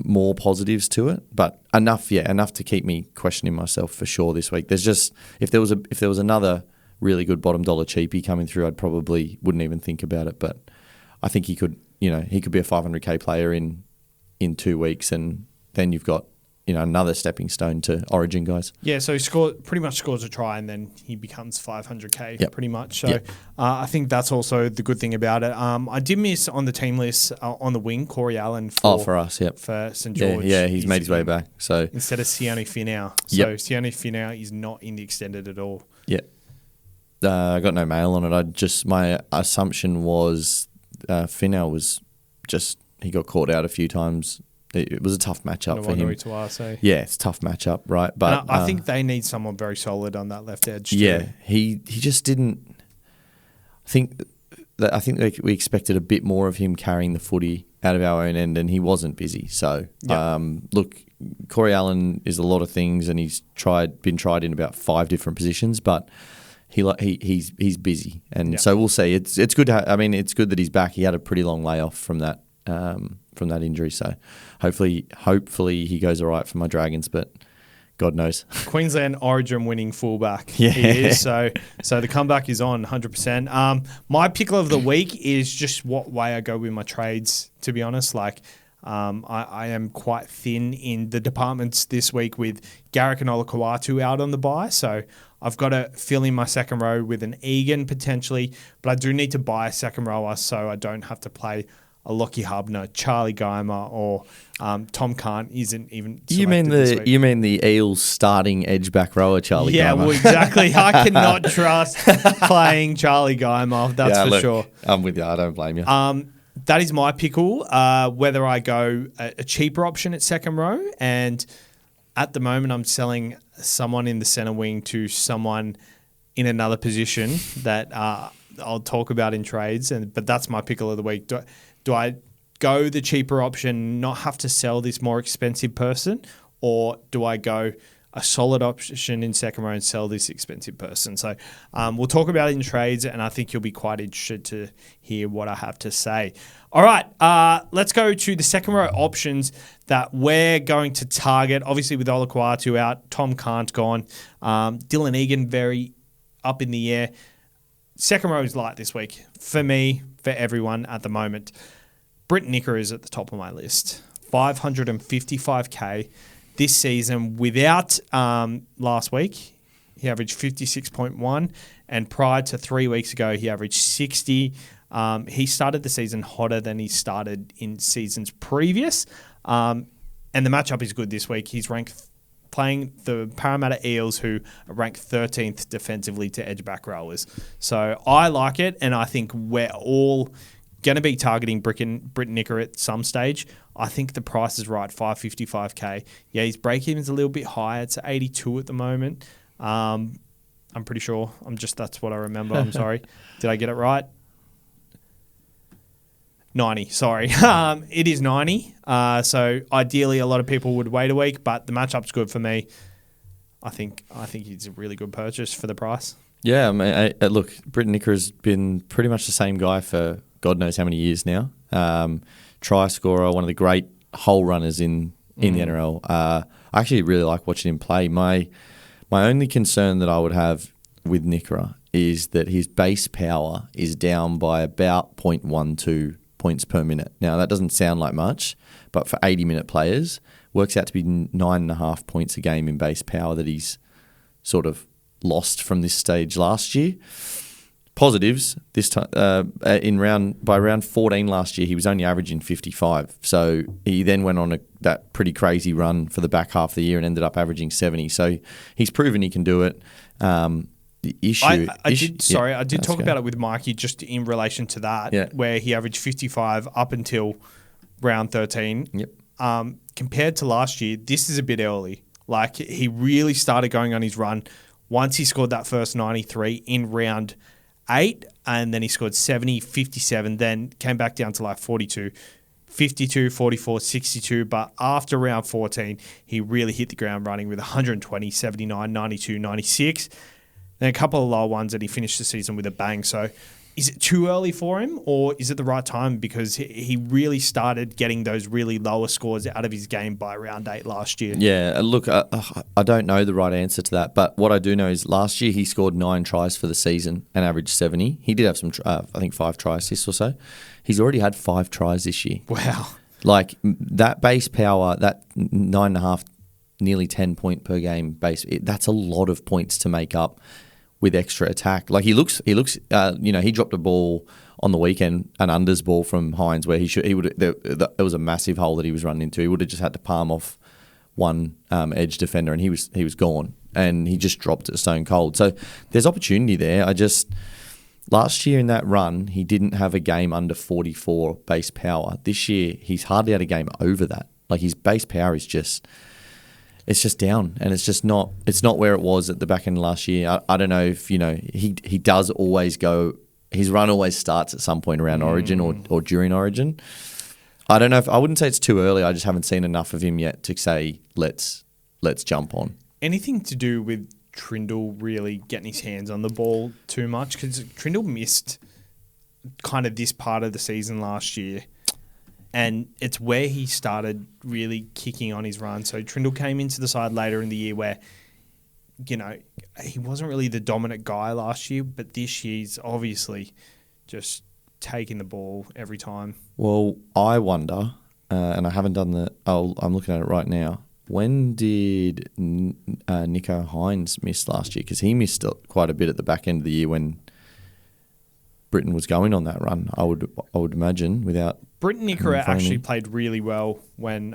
more positives to it, but enough to keep me questioning myself for sure this week. There's just if there was another really good bottom dollar cheapie coming through, I'd probably wouldn't even think about it. But I think he could be a 500k player in 2 weeks, and then you've got another stepping stone to Origin guys. Yeah, so he pretty much scores a try and then he becomes 500k pretty much. So I think that's also the good thing about it. I did miss on the team list on the wing Corey Allen for us, for St George. Yeah, he's made his way back. So instead of Sione Finau. So Sione Finau is not in the extended at all. Yeah. I got no mail on it. My assumption was Finau was he got caught out a few times. It was a tough matchup for him. Yeah, it's a tough matchup, right? But I think they need someone very solid on that left edge. Yeah, he just didn't. I think we expected a bit more of him carrying the footy out of our own end, and he wasn't busy. So, look, Corey Allen is a lot of things, and he's been tried in about 5 different positions, but he's busy, and so we'll see. It's good. It's good that he's back. He had a pretty long layoff from that injury, so hopefully he goes all right for my Dragons, but God knows. Queensland Origin winning fullback. He is, so the comeback is on 100%. My pickle of the week is just what way I go with my trades, to be honest. I am quite thin in the departments this week with Garrick and Olakau'atu out on the bye, so I've got to fill in my second row with an Egan potentially, but I do need to buy a second rower so I don't have to play a Lockie Hubner, Charlie Geimer, or Tom Kant isn't even selected You mean the Eels starting edge back rower, Charlie Geimer? Yeah, well, exactly. I cannot trust playing Charlie Geimer, that's for sure. I'm with you. I don't blame you. That is my pickle, whether I go a cheaper option at second row, and at the moment I'm selling someone in the centre wing to someone in another position that I'll talk about in trades, but that's my pickle of the week. Do I go the cheaper option, not have to sell this more expensive person, or do I go a solid option in second row and sell this expensive person? So we'll talk about it in trades, and I think you'll be quite interested to hear what I have to say. All right, let's go to the second row options that we're going to target. Obviously, with Olakau'atu out, Tom Kant gone, Dylan Egan very up in the air. Second row is light this week for me, for everyone at the moment. Britt Nicker is at the top of my list. 555k this season without last week. He averaged 56.1, and prior to 3 weeks ago, he averaged 60. He started the season hotter than he started in seasons previous, and the matchup is good this week. He's playing the Parramatta Eels, who are ranked 13th defensively to edge back rowers. So I like it, and I think we're all going to be targeting Britt Nicker at some stage. I think the price is right, 555k. Yeah, his break-even's a little bit higher. It's 82 at the moment. I'm pretty sure. That's what I remember. I'm sorry. Did I get it right? 90, sorry. It is 90. So ideally, a lot of people would wait a week, but the matchup's good for me. I think he's a really good purchase for the price. Yeah, look, Britt Nicker has been pretty much the same guy for God knows how many years now. Try scorer, one of the great hole runners in the NRL. I actually really like watching him play. My My only concern that I would have with Nikora is that his base power is down by about 0.12 points per minute. Now, that doesn't sound like much, but for 80-minute players, works out to be 9.5 points a game in base power that he's sort of lost from this stage last year. Positives this time by round 14 last year, he was only averaging 55. So he then went on that pretty crazy run for the back half of the year and ended up averaging 70. So he's proven he can do it. The issue, I did talk about it with Mikey just in relation to that, where he averaged 55 up until round 13. Yep. Compared to last year, this is a bit early. Like, he really started going on his run once he scored that first 93 in round 8, and then he scored 70, 57, then came back down to like 42, 52, 44, 62. But after round 14, he really hit the ground running with 120, 79, 92, 96. Then a couple of low ones, and he finished the season with a bang. So is it too early for him, or is it the right time? Because he really started getting those really lower scores out of his game by round 8 last year. Yeah, look, I don't know the right answer to that, but what I do know is last year he scored 9 tries for the season and averaged 70. He did have some, I think 5 try assists or so. He's already had 5 tries this year. Wow. Like, that base power, that 9.5, nearly 10 point per game base, that's a lot of points to make up with extra attack. Like, he looks. He dropped a ball on the weekend, an unders ball from Hines, where there was a massive hole that he was running into. He would have just had to palm off one edge defender, and he was gone, and he just dropped it stone cold. So there's opportunity there. Last year in that run, he didn't have a game under 44 base power. This year, he's hardly had a game over that. Like, his base power is just... It's just down, and it's not where it was at the back end of last year. I don't know if, he does always go, his run always starts at some point around Origin or during Origin. I don't know I wouldn't say it's too early. I just haven't seen enough of him yet to say, let's jump on. Anything to do with Trindle really getting his hands on the ball too much? Because Trindle missed kind of this part of the season last year. And it's where he started really kicking on his run. So Trindle came into the side later in the year where, he wasn't really the dominant guy last year, but this year he's obviously just taking the ball every time. Well, I wonder, and I haven't done I'm looking at it right now. When did Nico Hines miss last year? Because he missed quite a bit at the back end of the year when Britain was going on that run, I would imagine, without... Britain Nikora actually played really well when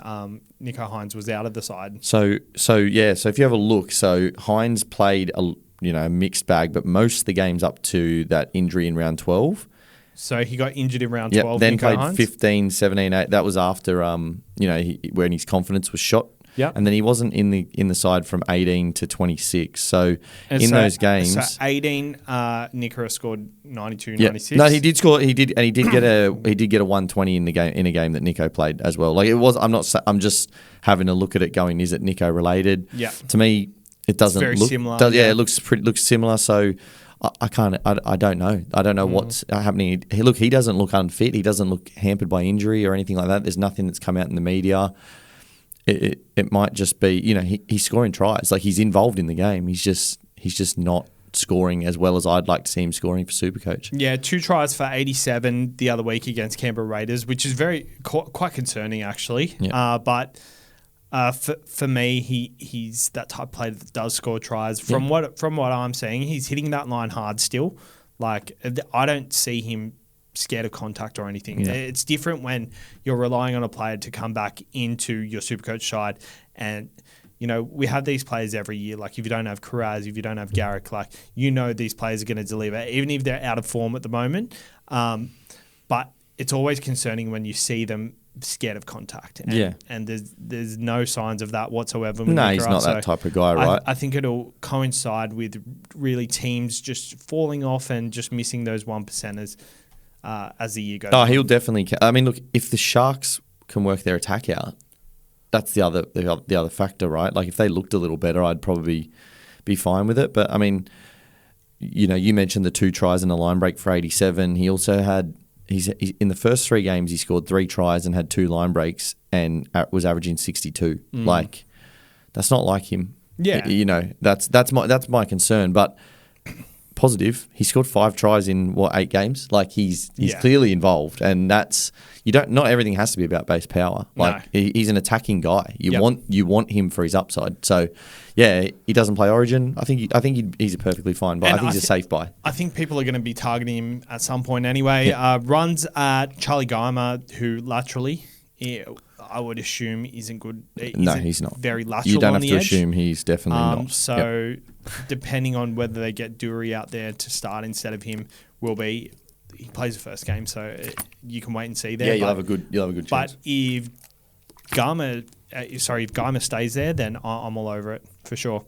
Nico Hines was out of the side. So if you have a look, so Hines played a mixed bag, but most of the games up to that injury in round 12. So he got injured in round 12. Then Nico played Hines? 15, 17, 8. That was after when his confidence was shot. Yeah, and then he wasn't in the side from 18 to 26. So those games, so 18, Nikora scored 92, 96. No, he did score. He did get a 120 in a game that Nico played as well. Like, it was. I'm just having a look at it, going, is it Nico related? Yeah. To me, it doesn't very look similar. It looks similar. So I can't. I don't know. I don't know what's happening. He doesn't look unfit. He doesn't look hampered by injury or anything like that. There's nothing that's come out in the media. It might just be, he's scoring tries. Like, he's involved in the game. He's just not scoring as well as I'd like to see him scoring for SuperCoach. Yeah, 2 tries for 87 the other week against Canberra Raiders, which is quite concerning, actually. Yeah. But for me, he's that type of player that does score tries. From what I'm seeing, he's hitting that line hard still. Like, I don't see him scared of contact or anything. Yeah. It's different when you're relying on a player to come back into your SuperCoach side, and we have these players every year. Like, if you don't have Kuraz, if you don't have Garrick, like, these players are going to deliver, even if they're out of form at the moment. But it's always concerning when you see them scared of contact. And there's no signs of that whatsoever. No, he's not that type of guy, right? I think it'll coincide with really teams just falling off and just missing those 1%ers. As the year goes on. He'll definitely... I mean, look, if the Sharks can work their attack out, that's the other factor, right? Like, if they looked a little better, I'd probably be fine with it. But, I mean, you mentioned the 2 tries and a line break for 87. He also had... He's in the first 3 games, he scored 3 tries and had 2 line breaks and was averaging 62. Like, that's not like him. Yeah. That's my concern. But positive, he scored 5 tries in 8 games. Like he's clearly involved, and that's not everything has to be about base power. Like he's an attacking guy. You want him for his upside. So yeah, he doesn't play Origin. I think he's a perfectly fine buy. I think he's a safe buy. I think people are going to be targeting him at some point anyway. Yeah. Runs at Charlie Geimer, who laterally, I would assume isn't good. No, he's not. Very lateral. You don't on have the to edge. assume he's definitely not. So depending on whether they get Dury out there to start instead of him, he plays the first game, so you can wait and see there. Yeah, you'll have a good chance. But if Geimer stays there, then I'm all over it for sure.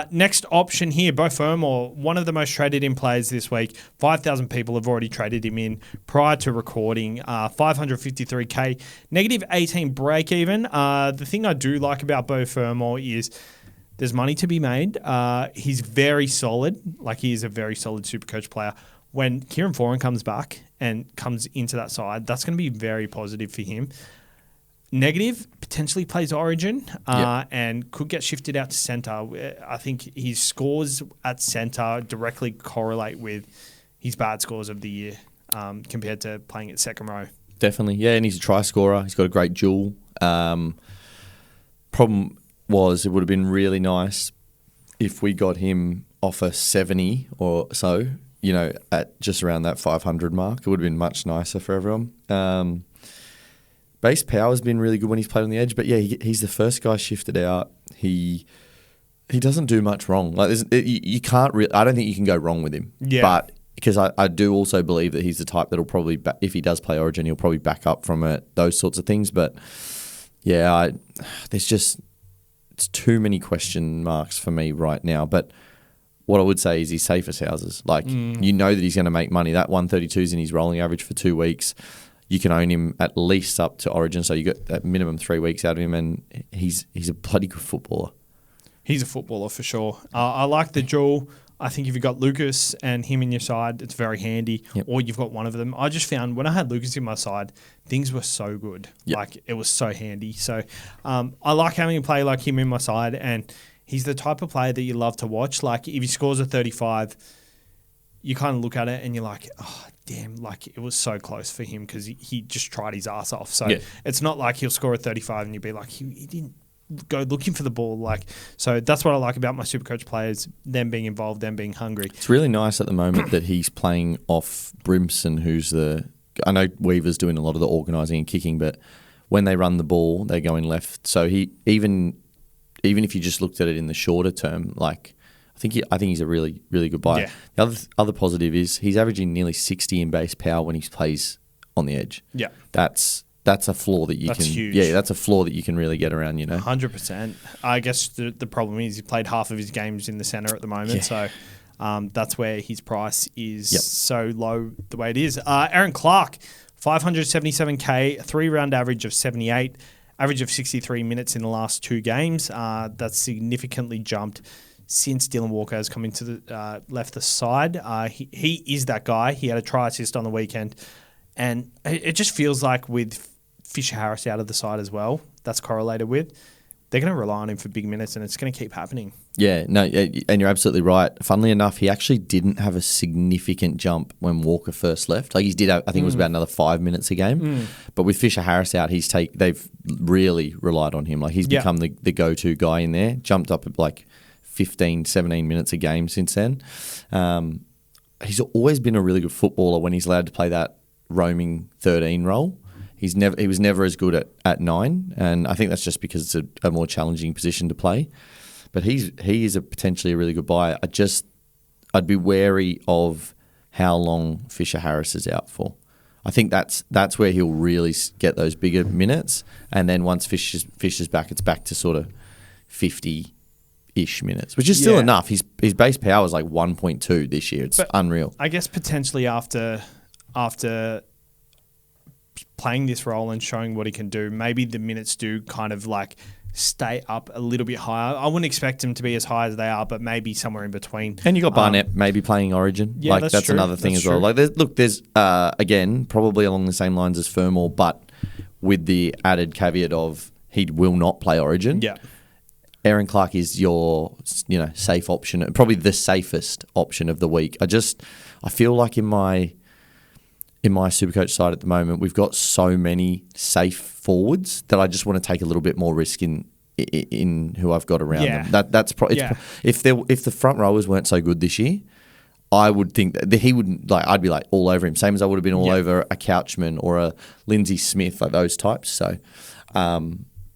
Next option here, Beau Fermor, one of the most traded in players this week. 5,000 people have already traded him in prior to recording. 553k, negative 18 break even. The thing I do like about Beau Fermor is there's money to be made. He's very solid. Like he is a very solid Supercoach player. When Kieran Foran comes back and comes into that side, that's going to be very positive for him. Negative, potentially plays Origin and could get shifted out to centre. I think his scores at centre directly correlate with his bad scores of the year compared to playing at second row. Definitely, yeah, and he's a try scorer. He's got a great duel. Problem was, it would have been really nice if we got him off a 70 or so, at just around that 500 mark. It would have been much nicer for everyone. Base power's been really good when he's played on the edge, but yeah, he's the first guy shifted out. He doesn't do much wrong. Like you can't really. I don't think you can go wrong with him. Yeah. But because I do also believe that he's the type that'll probably, if he does play Origin, he'll probably back up from it, those sorts of things. But yeah, it's too many question marks for me right now. But what I would say is he's safe as houses. Like you know that he's going to make money. That 132 is in his rolling average for 2 weeks. You can own him at least up to Origin, so you get at minimum 3 weeks out of him, and he's a bloody good footballer. He's a footballer for sure. I like the duel. I think if you've got Lucas and him in your side, it's very handy. Yep. Or you've got one of them. I just found when I had Lucas in my side, things were so good. Yep. Like it was so handy. So I like having a player like him in my side, and he's the type of player that you love to watch. Like if he scores a 35, you kind of look at it and you're like, oh, damn, like it was so close for him because he just tried his ass off. So it's not like he'll score a 35 and you'll be like, he didn't go looking for the ball. Like, so that's what I like about my Supercoach players, them being involved, them being hungry. It's really nice at the moment that he's playing off Brimson, who's I know Weaver's doing a lot of the organising and kicking, but when they run the ball, they go in left. So he even if you just looked at it in the shorter term, like I think he's a really, really good buy. Yeah. The other positive is he's averaging nearly 60 in base power when he plays on the edge. Yeah. That's a flaw that you That's can... huge. Yeah, that's a flaw that you can really get around, 100%. I guess the problem is he played half of his games in the centre at the moment, so that's where his price is so low the way it is. Aaron Clark, 577k, 3-round average of 78, average of 63 minutes in the last 2 games. That's significantly jumped since Dylan Walker has come into the left the side. He is that guy. He had a try assist on the weekend. And it just feels like with Fisher Harris out of the side as well, that's correlated with, they're going to rely on him for big minutes and it's going to keep happening. Yeah, no, and you're absolutely right. Funnily enough, he actually didn't have a significant jump when Walker first left. Like he did have, I think it was about another 5 minutes a game. But with Fisher Harris out, they've really relied on him. Like he's become the go-to guy in there, jumped up at like 15, 17 minutes a game since then. He's always been a really good footballer when he's allowed to play that roaming 13 role. He was never as good at 9, and I think that's just because it's a more challenging position to play. But he is potentially a really good buy. I'd be wary of how long Fisher Harris is out for. I think that's where he'll really get those bigger minutes, and then once Fisher's back, it's back to sort of 50-ish minutes, which is still enough. His base power is like 1.2 this year. It's unreal. I guess potentially after playing this role and showing what he can do, maybe the minutes do kind of like stay up a little bit higher. I wouldn't expect him to be as high as they are, but maybe somewhere in between. And you got Barnett maybe playing Origin. Yeah, like that's true. another thing as well. Like there's again probably along the same lines as Fermor, but with the added caveat of he will not play Origin. Yeah. Aaron Clark is your, safe option, probably the safest option of the week. I feel like in my SuperCoach side at the moment, we've got so many safe forwards that I just want to take a little bit more risk in who I've got around them. If the front rowers weren't so good this year, I would think that he wouldn't I'd be all over him, same as I would have been all over a Couchman or a Lindsay Smith, those types. So,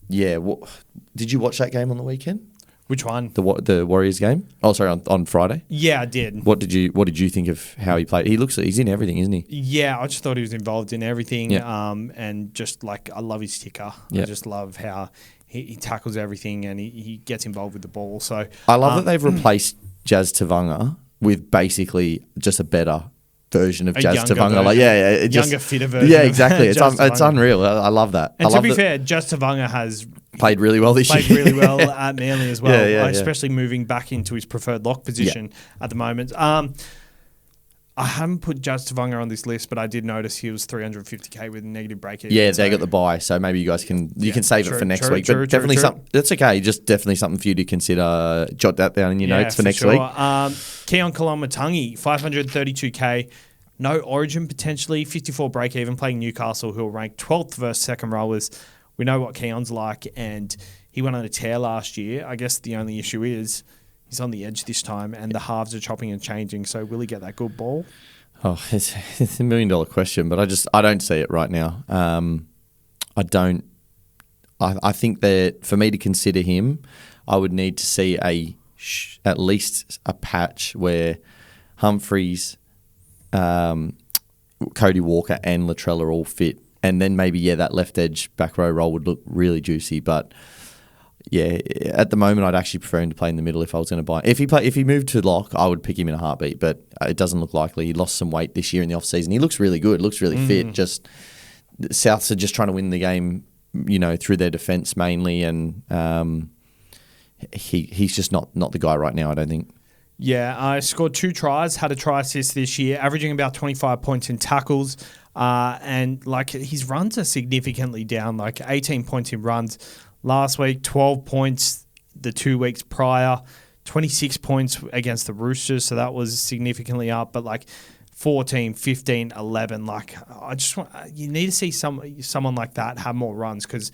did you watch that game on the weekend? Which one? The Warriors game? Oh, sorry, on Friday. Yeah, I did. What did you think of how he played? He's in everything, isn't he? Yeah, I just thought he was involved in everything. Yeah. And just I love his ticker. Yeah. I just love how he tackles everything and he gets involved with the ball. So I love that they've replaced Jazz Tavanga with basically just a better version of Jazz Tavanga. Younger, fitter version. Yeah, exactly. It's unreal. I love that. And to be fair, Jazz Tavanga has played really well this year. Played really well at Manly as well, especially yeah. moving back into his preferred lock position at the moment. I haven't put Jazz Tavanga on this list, but I did notice he was 350k with a negative break even. Yeah, they got the buy, so maybe you guys can save it for next week. But definitely something. That's okay. Just definitely something for you to consider. Jot that down in your notes for next week. Keon Kalamatangi, 532k. No origin potentially, 54 break even, playing Newcastle, who are ranked 12th versus second rowers. We know what Keon's like, and he went on a tear last year. I guess the only issue is he's on the edge this time, and the halves are chopping and changing. So will he get that good ball? Oh, it's $1 million question, but I don't see it right now. I don't. I think that for me to consider him, I would need to see at least a patch where Humphreys, Cody Walker, and Latrell are all fit, and then maybe that left edge back row role would look really juicy, but. Yeah, at the moment, I'd actually prefer him to play in the middle if I was going to buy. If he moved to lock, I would pick him in a heartbeat, but it doesn't look likely. He lost some weight this year in the off-season. He looks really good, looks really fit. Just Souths are just trying to win the game, through their defence mainly, and he's just not the guy right now, I don't think. Yeah, I scored 2 tries, had a try assist this year, averaging about 25 points in tackles, and his runs are significantly down, 18 points in runs. Last week, 12 points the 2 weeks prior, 26 points against the Roosters, so that was significantly up, but 14, 15, 11, I just want, you need to see someone like that have more runs because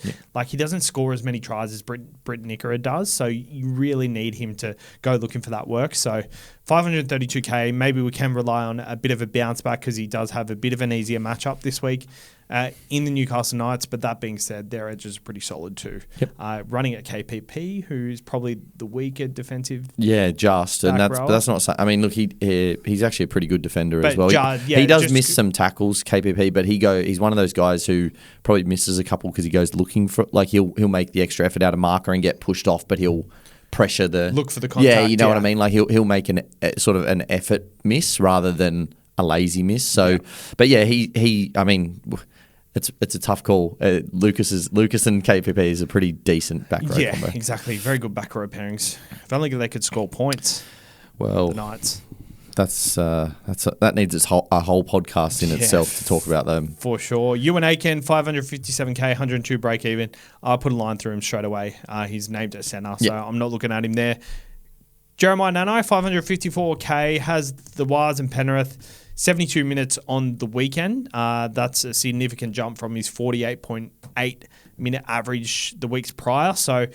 he doesn't score as many tries as Britt Nickera does, so you really need him to go looking for that work. So 532k, maybe we can rely on a bit of a bounce back because he does have a bit of an easier matchup this week. In the Newcastle Knights, but that being said, their edges are pretty solid too. Yep. Running at KPP, who's probably the weaker defensive. Yeah, but that's not. I mean, look, he's actually a pretty good defender as well. He does miss some tackles, KPP, but he's one of those guys who probably misses a couple because he goes looking for he'll make the extra effort out of marker and get pushed off, but he'll pressure look for the contact. Yeah, you know what I mean. He'll make an sort of an effort miss rather than a lazy miss. So, but yeah, I mean. It's a tough call. Lucas and KPP is a pretty decent back row combo. Yeah, exactly. Very good back row pairings. If only they could score points. Well, the Knights. That needs a whole podcast in itself to talk about them. For sure. Ewan Aiken, 557k, 102 break even. I put a line through him straight away. He's named at centre, so I'm not looking at him there. Jeremiah Nanai, 554k, has the Wires and Penrith. 72 minutes on the weekend. That's a significant jump from his 48.8 minute average the weeks prior. So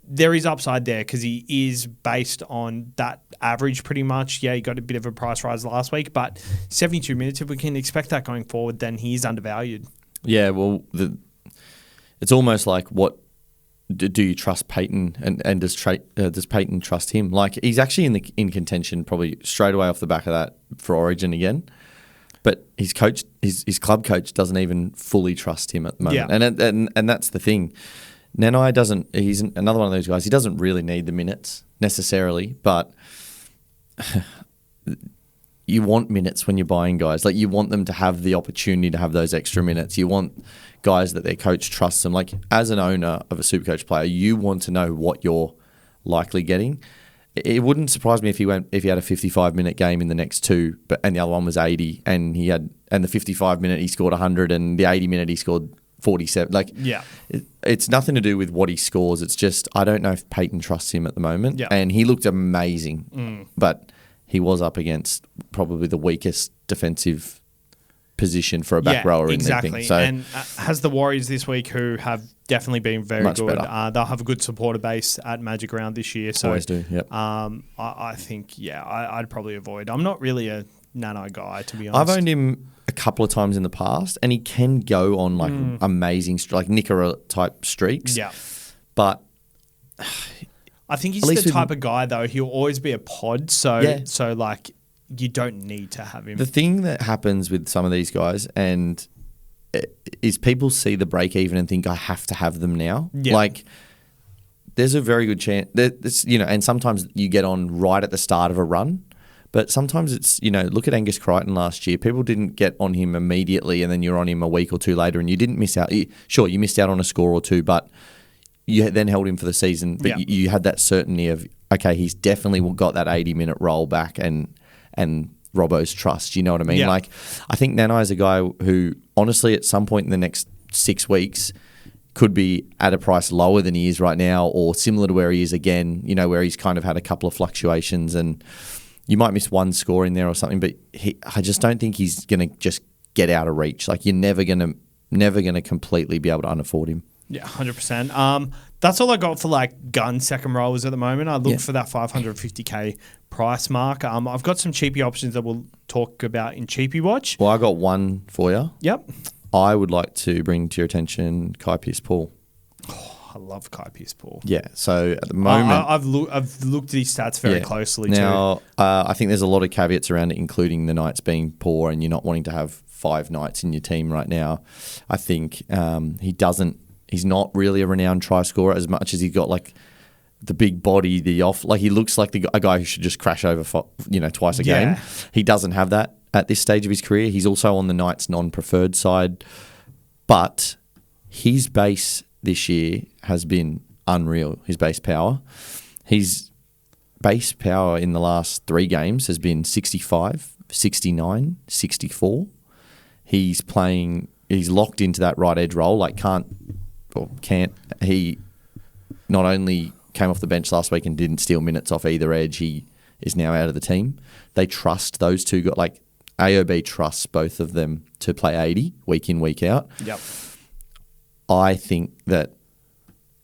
there is upside there because he is based on that average pretty much. Yeah, he got a bit of a price rise last week, but 72 minutes, if we can expect that going forward, then he is undervalued. Yeah, well, it's almost like what do you trust Peyton and does Peyton trust him? He's actually in contention probably straight away off the back of that for Origin again, but his club coach doesn't even fully trust him at the moment, and that's the thing. Nanai doesn't. He's another one of those guys. He doesn't really need the minutes necessarily, but you want minutes when you're buying guys. You want them to have the opportunity to have those extra minutes. You want guys that their coach trusts them. As an owner of a SuperCoach player, you want to know what you're likely getting. It wouldn't surprise me if he had a 55-minute game in the next 2, and the other one was 80, and the 55-minute he scored 100, and the 80-minute he scored 47. Like, Yeah. it's nothing to do with what he scores. It's just I don't know if Peyton trusts him at the moment. Yeah. And he looked amazing, but he was up against probably the weakest defensive position for a back rower exactly. in the thing. So, and has the Warriors this week, who have definitely been very Much good. better. They'll have a good supporter base at Magic Round this year. So always do. Yep. I think, I'd probably avoid. I'm not really a Nano guy, to be honest. I've owned him a couple of times in the past, and he can go on like amazing, like Nickera type streaks. Yeah. But I think he's At least the with- type of guy, though. He'll always be a pod. So like, you don't need to have him. the thing that happens with some of these guys is people see the break even and think I have to have them now. Yeah. Like, there's a very good chance that and sometimes you get on right at the start of a run. But sometimes it's, look at Angus Crichton last year. People didn't get on him immediately, and then you're on him a week or two later, and you didn't miss out. Sure, you missed out on a score or two, but you then held him for the season. But you had that certainty of, okay, he's definitely got that 80-minute roll back and Robbo's trust. You know what I mean? Yeah. Like, I think Nana is a guy who, honestly, at some point in the next 6 weeks, could be at a price lower than he is right now, or similar to where he is again, where he's kind of had a couple of fluctuations, and you might miss one score in there or something, but I just don't think he's going to just get out of reach. Like, you're never going to completely be able to unafford him. Yeah, 100%. That's all I got for like gun second rollers at the moment. I look for that 550k price mark. I've got some cheapy options that we'll talk about in Cheapy Watch. Well, I got one for you. Yep. I would like to bring to your attention Kai Pearce-Paul. I love Kai Pearce-Paul. Yeah, so at the moment... I've looked at his stats very closely now, too. I think there's a lot of caveats around it, including the Knights being poor and you're not wanting to have 5 Knights in your team right now. I think he's not really a renowned try scorer as much as he's got like the big body, he looks like a guy who should just crash over twice a game. He doesn't have that at this stage of his career. He's also on the Knights non-preferred side, but his base this year has been unreal, his base power. His base power in the last 3 games has been 65, 69, 64. He's locked into that right edge role, can't. He not only came off the bench last week and didn't steal minutes off either edge, he is now out of the team. They trust those two guys. AOB trusts both of them to play 80 week in, week out. Yep. I think that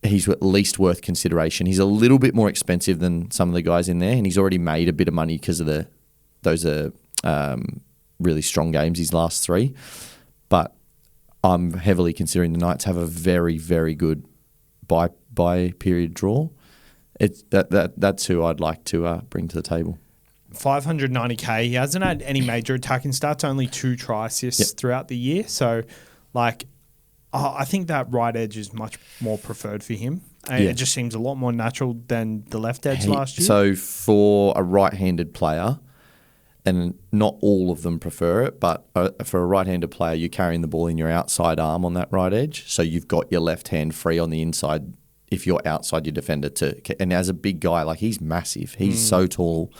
he's at least worth consideration. He's a little bit more expensive than some of the guys in there, and he's already made a bit of money because of those really strong games, his last 3. But I'm heavily considering the Knights have a very, very good buy period draw. That's who I'd like to bring to the table. 590k. He hasn't had any major attacking stats, only 2 try assists throughout the year. So, I think that right edge is much more preferred for him. It just seems a lot more natural than the left edge last year. So for a right-handed player, and not all of them prefer it, but for a right-handed player, you're carrying the ball in your outside arm on that right edge, so you've got your left hand free on the inside if you're outside your defender. And as a big guy, he's massive. He's so tall.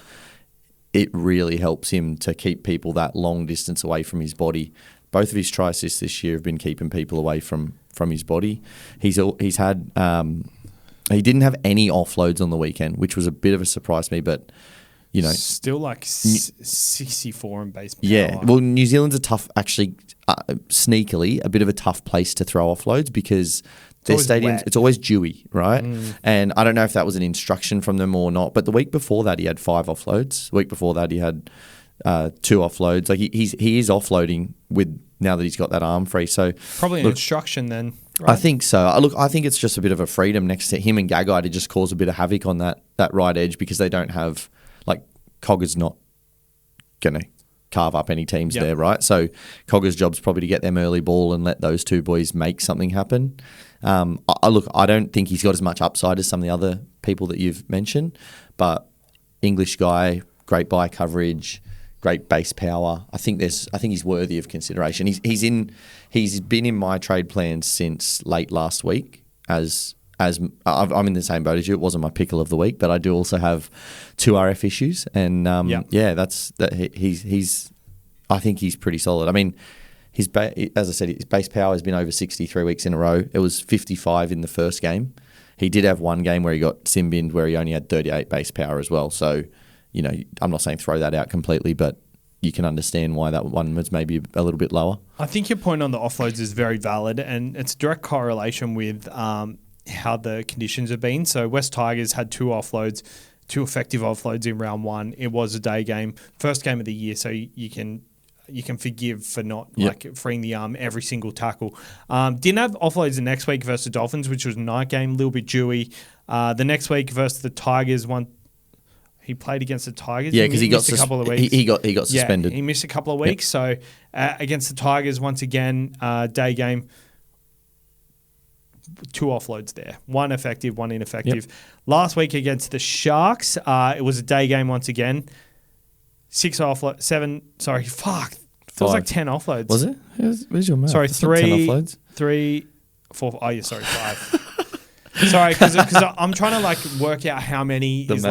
It really helps him to keep people that long distance away from his body. Both of his try assists this year have been keeping people away from his body. He's had he didn't have any offloads on the weekend, which was a bit of a surprise to me, but still 64 in base power. Yeah, well, New Zealand's a tough, actually, sneakily, a bit of a tough place to throw offloads because their stadiums, it's always dewy, right? And I don't know if that was an instruction from them or not, but the week before that he had 5 offloads. The week before that he had 2 offloads. He is offloading with now that he's got that arm free. So probably an instruction then. Right? I think so. I think it's just a bit of a freedom next to him and Gagai to just cause a bit of havoc on that right edge because they don't have Cogger's not going to carve up any teams there, right? So Cogger's job's probably to get them early ball and let those 2 boys make something happen. I don't think he's got as much upside as some of the other people that you've mentioned, but English guy, great buy coverage, great base power. I think he's worthy of consideration. He's been in my trade plans since late last week as I'm in the same boat as you. It wasn't my pickle of the week, but I do also have 2 RF issues, and I think he's pretty solid. I mean, as I said, his base power has been over 63 weeks in a row. It was 55 in the first game. He did have one game where he got sin-binned where he only had 38 base power as well. So, I'm not saying throw that out completely, but you can understand why that one was maybe a little bit lower. I think your point on the offloads is very valid, and it's a direct correlation with how the conditions have been. So West Tigers had two effective offloads in round one. It was a day game, first game of the year, so you can forgive for not freeing the arm every single tackle. Didn't have offloads the next week versus the Dolphins, which was a night game, a little bit dewy. The next week versus the Tigers, he played against the Tigers. Yeah, because he got a couple of weeks. He got suspended. Yeah, he missed a couple of weeks. So against the Tigers, once again, day game. Two offloads there. One effective, one ineffective. Yep. Last week against the Sharks, it was a day game once again. 6 offloads. 7. Sorry, fuck. Feels like 10 offloads. Was it? Where's your math? Sorry, That's 3 not 10 offloads. 3, 4. Oh, yeah, sorry, 5. Sorry, because I'm trying to work out how many is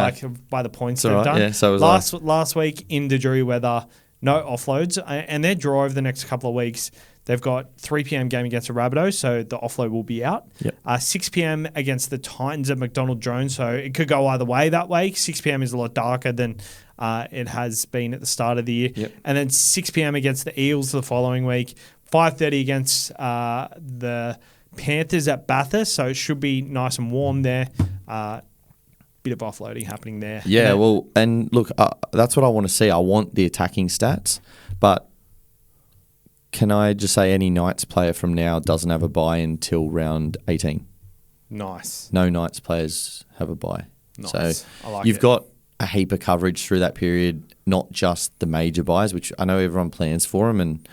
by the points they've done. Yeah, so last week in the Drury weather, no offloads, and their draw over the next couple of weeks. They've got 3 p.m. game against the Rabbitohs, so the offload will be out. Yep. 6 p.m. against the Titans at McDonald Jones, so it could go either way that week. 6 p.m. is a lot darker than it has been at the start of the year. Yep. And then 6 p.m. against the Eels the following week. 5:30 against the Panthers at Bathurst, so it should be nice and warm there. Bit of offloading happening there. Yeah, and look, that's what I want to see. I want the attacking stats, but can I just say any Knights player from now doesn't have a bye until round 18? Nice. No Knights players have a bye. Nice. So you've got a heap of coverage through that period, not just the major buys, which I know everyone plans for them, and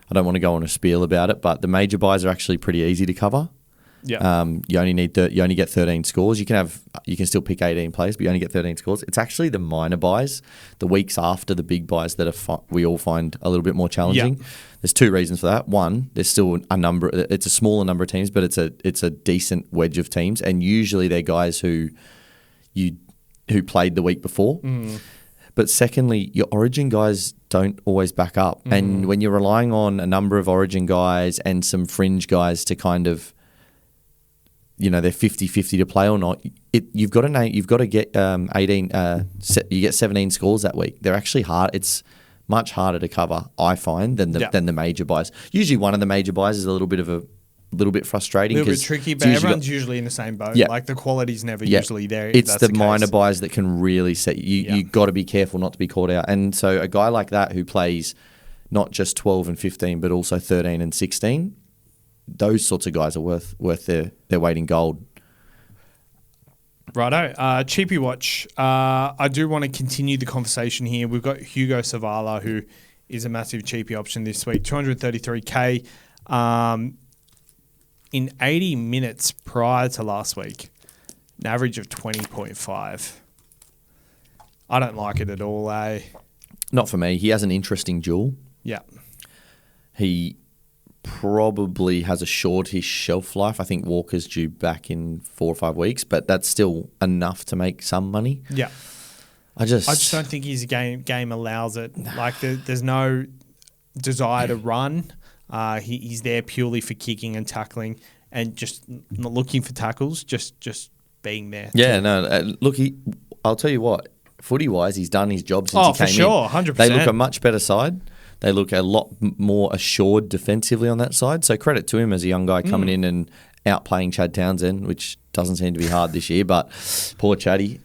I don't want to go on a spiel about it, but the major buys are actually pretty easy to cover. Yeah. You only get 13 scores. You can still pick 18 players, but you only get 13 scores. It's actually the minor buys, the weeks after the big buys that we all find a little bit more challenging. Yeah. There's 2 reasons for that. One, there's still a number. It's a smaller number of teams, but it's a decent wedge of teams, and usually they're guys who played the week before. Mm. But secondly, your Origin guys don't always back up, and when you're relying on a number of Origin guys and some fringe guys to kind of, they're 50-50 to play or not. You've got to get 18. You get 17 scores that week. They're actually hard. It's much harder to cover, I find, than the major buys. Usually, one of the major buys is a little bit frustrating. A little bit tricky, but everyone's usually in the same boat. Yeah. The quality's never usually there. It's the minor buys that can really set you. You've got to be careful not to be caught out. And so, a guy like that who plays not just 12 and 15, but also 13 and 16. Those sorts of guys are worth their weight in gold. Righto. Cheapy Watch. I do want to continue the conversation here. We've got Hugo Savala, who is a massive Cheapy option this week. 233K in 80 minutes prior to last week. An average of 20.5. I don't like it at all, eh? Not for me. He has an interesting duel. Yeah. He probably has a shortish shelf life. I think Walker's due back in 4 or 5 weeks, but that's still enough to make some money. Yeah. I just don't think his game allows it. There's no desire to run. He's there purely for kicking and tackling and just not looking for tackles, just being there. Yeah, look, I'll tell you what, footy-wise, he's done his job since he came in. Oh, for sure, 100%. They look a much better side. They look a lot more assured defensively on that side. So credit to him as a young guy coming in and outplaying Chad Townsend, which doesn't seem to be hard this year. But poor Chaddy,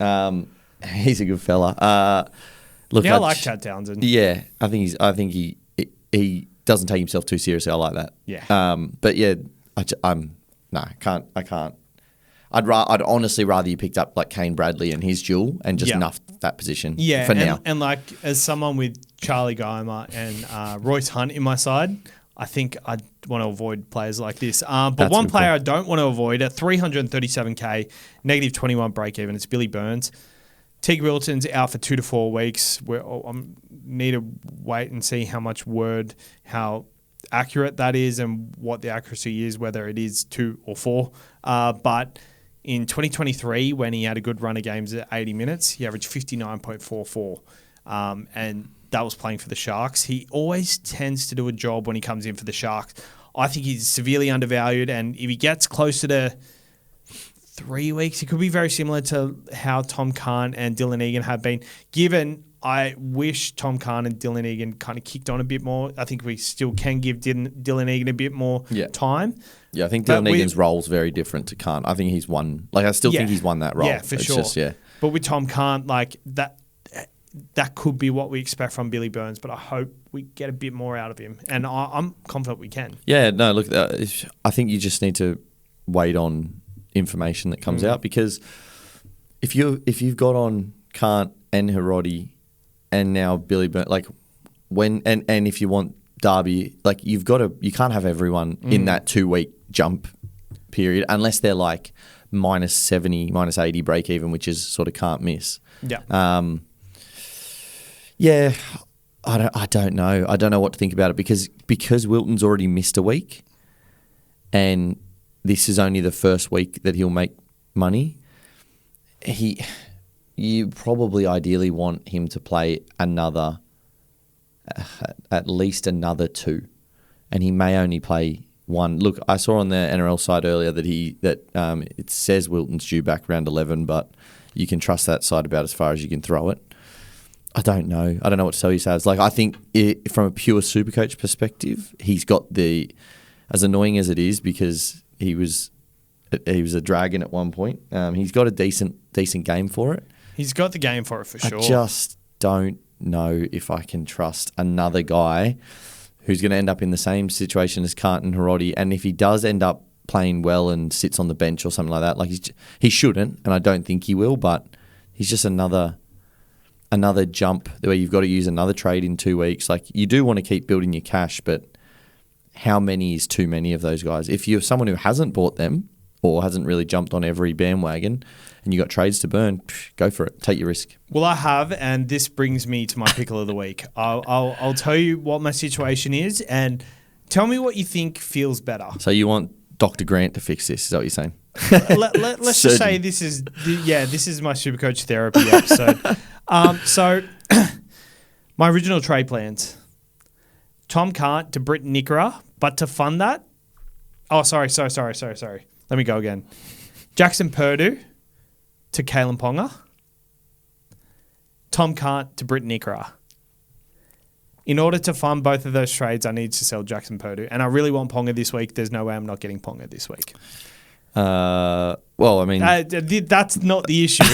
he's a good fella. I like Chad Townsend. Yeah, I think he doesn't take himself too seriously. I like that. Yeah. But yeah, I can't. I'd honestly rather you picked up like Kane Bradley and his duel and just nuffed that position for now. And as someone with Charlie Geimer and Royce Hunt in my side, I think I'd want to avoid players like this. But that's one player I don't want to avoid at 337K, negative 21 break even, it's Billy Burns. Teague Wilton's out for 2 to 4 weeks. I need to wait and see how accurate that is and what the accuracy is, whether it is 2 or 4. But in 2023, when he had a good run of games at 80 minutes, he averaged 59.44. And that was playing for the Sharks. He always tends to do a job when he comes in for the Sharks. I think he's severely undervalued, and if he gets closer to 3 weeks, it could be very similar to how Tom Kahn and Dylan Egan have been. Given I wish Tom Kahn and Dylan Egan kind of kicked on a bit more. I think we still can give Dylan Egan a bit more time. Yeah, I think Dylan Egan's role is very different to Kahn. I think he's won. Like, I still think he's won that role. Yeah, for sure. But with Tom Kahn, like that could be what we expect from Billy Burns. But I hope we get a bit more out of him, and I'm confident we can. Yeah, no, look, I think you just need to wait on information that comes out, because if you've got on Kahn and Hiroti and now Billy Burns, like and if you want Darby, like you can't have everyone in that 2 week jump period unless they're like minus 70, minus 80 break even, which is sort of can't miss. Yeah. Yeah, I don't know. I don't know what to think about it because Wilton's already missed a week, and this is only the first week that he'll make money. You probably ideally want him to play at least another 2, and he may only play 1. Look, I saw on the NRL side earlier that it says Wilton's due back round 11, but you can trust that side about as far as you can throw it. I don't know. I don't know what to tell you, Savs. Like, I think from a pure SuperCoach perspective, he's got as annoying as it is, because he was a dragon at one point. He's got a decent game for it. He's got the game for it for sure. I just don't know if I can trust another guy who's going to end up in the same situation as Carlton Hiroti. And if he does end up playing well and sits on the bench or something like that, like he shouldn't, and I don't think he will, but he's just another jump where you've got to use another trade in 2 weeks. Like, you do want to keep building your cash, but how many is too many of those guys? If you're someone who hasn't bought them or hasn't really jumped on every bandwagon and you got trades to burn, go for it. Take your risk. Well, I have, and this brings me to my pickle of the week. I'll tell you what my situation is, and tell me what you think feels better. So you want Dr. Grant to fix this, is that what you're saying? Let's just say this is my SuperCoach therapy episode. So my original trade plans: Tom Kahn to Britt Nickera, but to fund that, sorry. Let me go again. Jackson Purdue to Kalen Ponga. Tom Kahn to Britt Nickera. In order to fund both of those trades, I need to sell Jackson Purdue, and I really want Ponga this week. There's no way I'm not getting Ponga this week. Well, I mean, that's not the issue.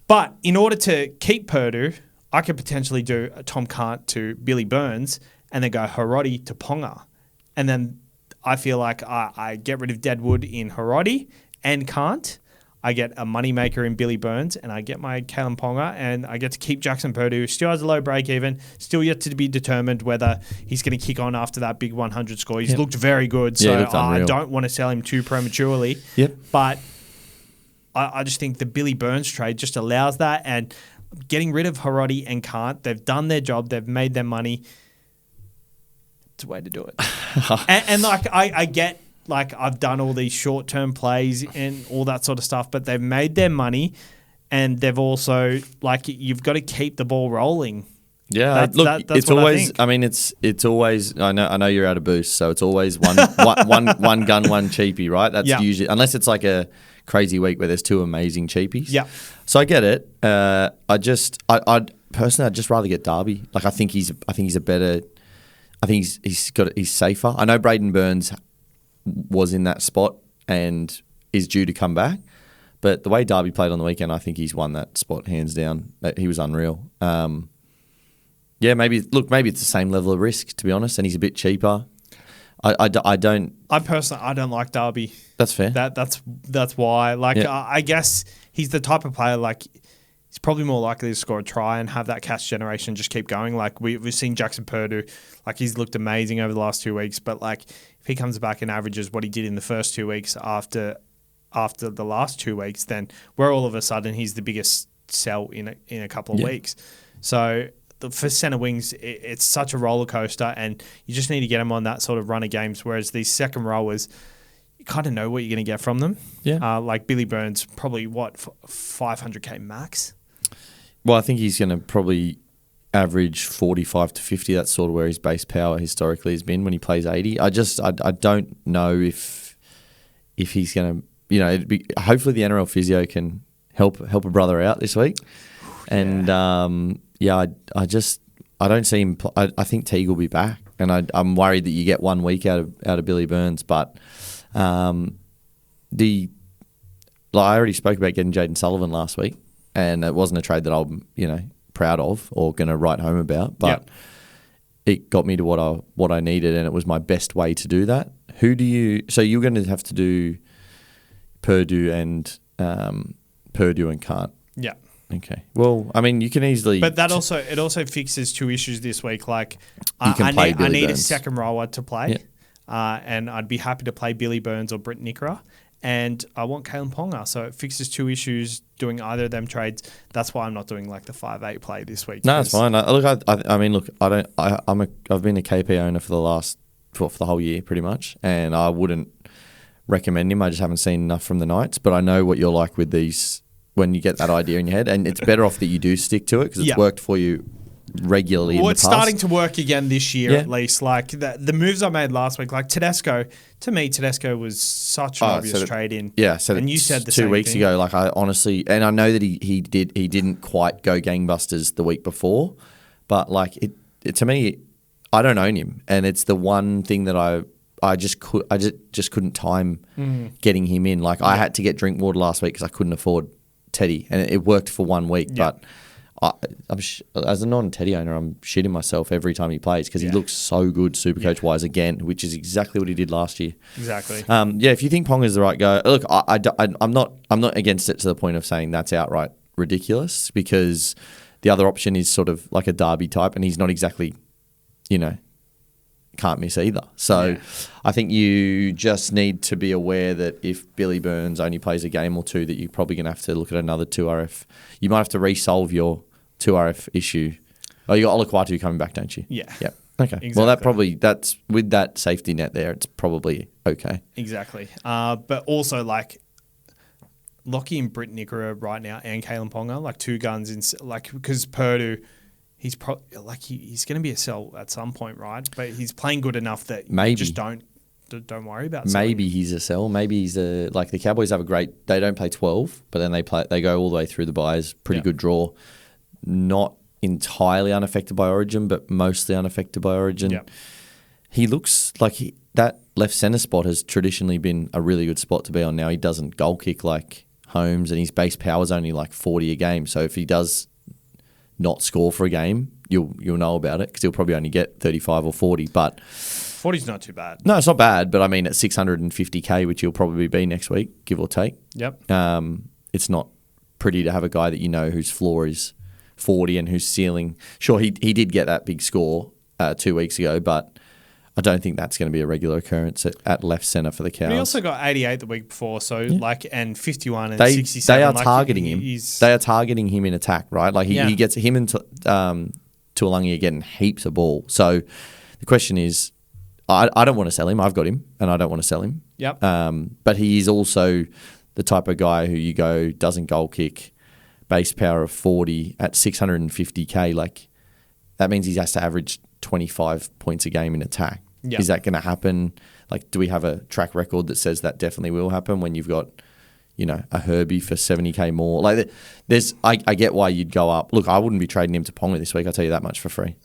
But in order to keep Purdue, I could potentially do a Tom Kahn to Billy Burns and then go Hiroti to Ponga. And then I feel like I get rid of Deadwood in Hiroti and Kant. I get a moneymaker in Billy Burns, and I get my Kalen Ponga, and I get to keep Jackson Purdue. Still has a low break even. Still yet to be determined whether he's going to kick on after that big 100 score. He's looked very good, so I don't want to sell him too prematurely. Yep. But I just think the Billy Burns trade just allows that, and getting rid of Hiroti and Kant, they've done their job. They've made their money. It's a way to do it. and like I get, like, I've done all these short-term plays and all that sort of stuff, but they've made their money, and they've also, like, you've got to keep the ball rolling. Yeah, that's it's what always. I think. I mean, it's always. I know you're out of boost, so it's always one gun, one cheapy, right? That's usually, unless it's like a crazy week where there's 2 amazing cheapies. Yeah. So I get it. I personally, I'd just rather get Darby. Like, I think he's a better. I think he's safer. I know Braden Burns was in that spot and is due to come back, but the way Darby played on the weekend, I think he's won that spot hands down. He was unreal. Maybe it's the same level of risk, to be honest, and he's a bit cheaper. I don't like Darby. That's fair. That's why. Like, I guess he's the type of player, like, he's probably more likely to score a try and have that cash generation just keep going. Like, we've seen Jackson Purdue, like, he's looked amazing over the last 2 weeks, but, like, if he comes back and averages what he did in the first 2 weeks after the last 2 weeks, then we're all of a sudden he's the biggest sell in a couple of weeks. So for centre wings, it's such a roller coaster, and you just need to get them on that sort of run of games. Whereas these second rowers, you kind of know what you're going to get from them. Yeah. Like Billy Burns, probably 500k max. Well, I think he's going to probably average 45 to 50. That's sort of where his base power historically has been when he plays 80. I don't know if he's going to, hopefully the NRL physio can help a brother out this week. And I don't see him. I think Teague will be back, and I'm worried that you get 1 week out of Billy Burns. But I already spoke about getting Jaden Sullivan last week, and it wasn't a trade that I'm proud of or going to write home about. But it got me to what I needed, and it was my best way to do that. So you're going to have to do Purdue and Kant. Yeah. Okay. Well, I mean, you can easily. But that also fixes two issues this week. Like, I need a second rower to play, and I'd be happy to play Billy Burns or Britt Nickera, and I want Kalen Ponga. So it fixes two issues doing either of them trades. That's why I'm not doing like the 5-8 play this week. No, it's fine. I've been a KP owner for the whole year pretty much, and I wouldn't recommend him. I just haven't seen enough from the Knights, but I know what you're like with these. When you get that idea in your head, and it's better off that you do stick to it because it's worked for you regularly in the past. It's starting to work again this year at least. Like the moves I made last week, like Tedesco, to me, Tedesco was such an obvious trade in. Yeah, so and you said the 2 weeks thing. ago, like I honestly, and I know that he didn't quite go gangbusters the week before, but like it to me, I don't own him, and it's the one thing that I just couldn't time getting him in. Like I had to get Drinkwater last week because I couldn't afford Teddy, and it worked for 1 week. But as a non-Teddy owner, I'm shitting myself every time he plays because he looks so good Supercoach wise again, which is exactly what he did last year. Exactly. If you think Ponga is the right go, look, I'm not against it to the point of saying that's outright ridiculous, because the other option is sort of like a Derby type, and he's not exactly, can't miss either. So I think you just need to be aware that if Billy Burns only plays a game or two, that you're probably going to have to look at another 2RF. You might have to resolve your 2RF issue. Oh, you got Olaquatu coming back, don't you? Yeah. Yeah. Okay. Exactly. Well, that's with that safety net there, it's probably okay. Exactly. But also like Lockie and Britt Nickera right now and Kalen Ponga, like two guns in, like, because Purdue, he's he's going to be a sell at some point, right? But he's playing good enough that you just don't worry about selling. Maybe he's a sell. Maybe he's like the Cowboys have they don't play 12, but then they go all the way through the buys. Pretty good draw. Not entirely unaffected by Origin, but mostly unaffected by Origin. Yep. He looks like that left centre spot has traditionally been a really good spot to be on. Now he doesn't goal kick like Holmes, and his base power is only like 40 a game. So if he does not score for a game, you'll know about it because he'll probably only get 35 or 40. But 40's not too bad. No, it's not bad. But I mean, at 650k, which he'll probably be next week, give or take. Yep. It's not pretty to have a guy that whose floor is 40 and whose ceiling. Sure, he did get that big score 2 weeks ago, but I don't think that's going to be a regular occurrence at left centre for the Cows. But he also got 88 the week before, so and 51 and 67. They are targeting him. They are targeting him in attack, right? Like he gets him and Tuolangi are getting heaps of ball. So the question is, I don't want to sell him. I've got him, and I don't want to sell him. Yep. But he is also the type of guy who you go doesn't goal kick, base power of 40 at 650k. Like that means he has to average 25 points a game in attack. Yep. Is that going to happen? Like, do we have a track record that says that definitely will happen when you've got, a Herbie for 70k more? Like, I get why you'd go up. Look, I wouldn't be trading him to Ponga this week. I'll tell you that much for free.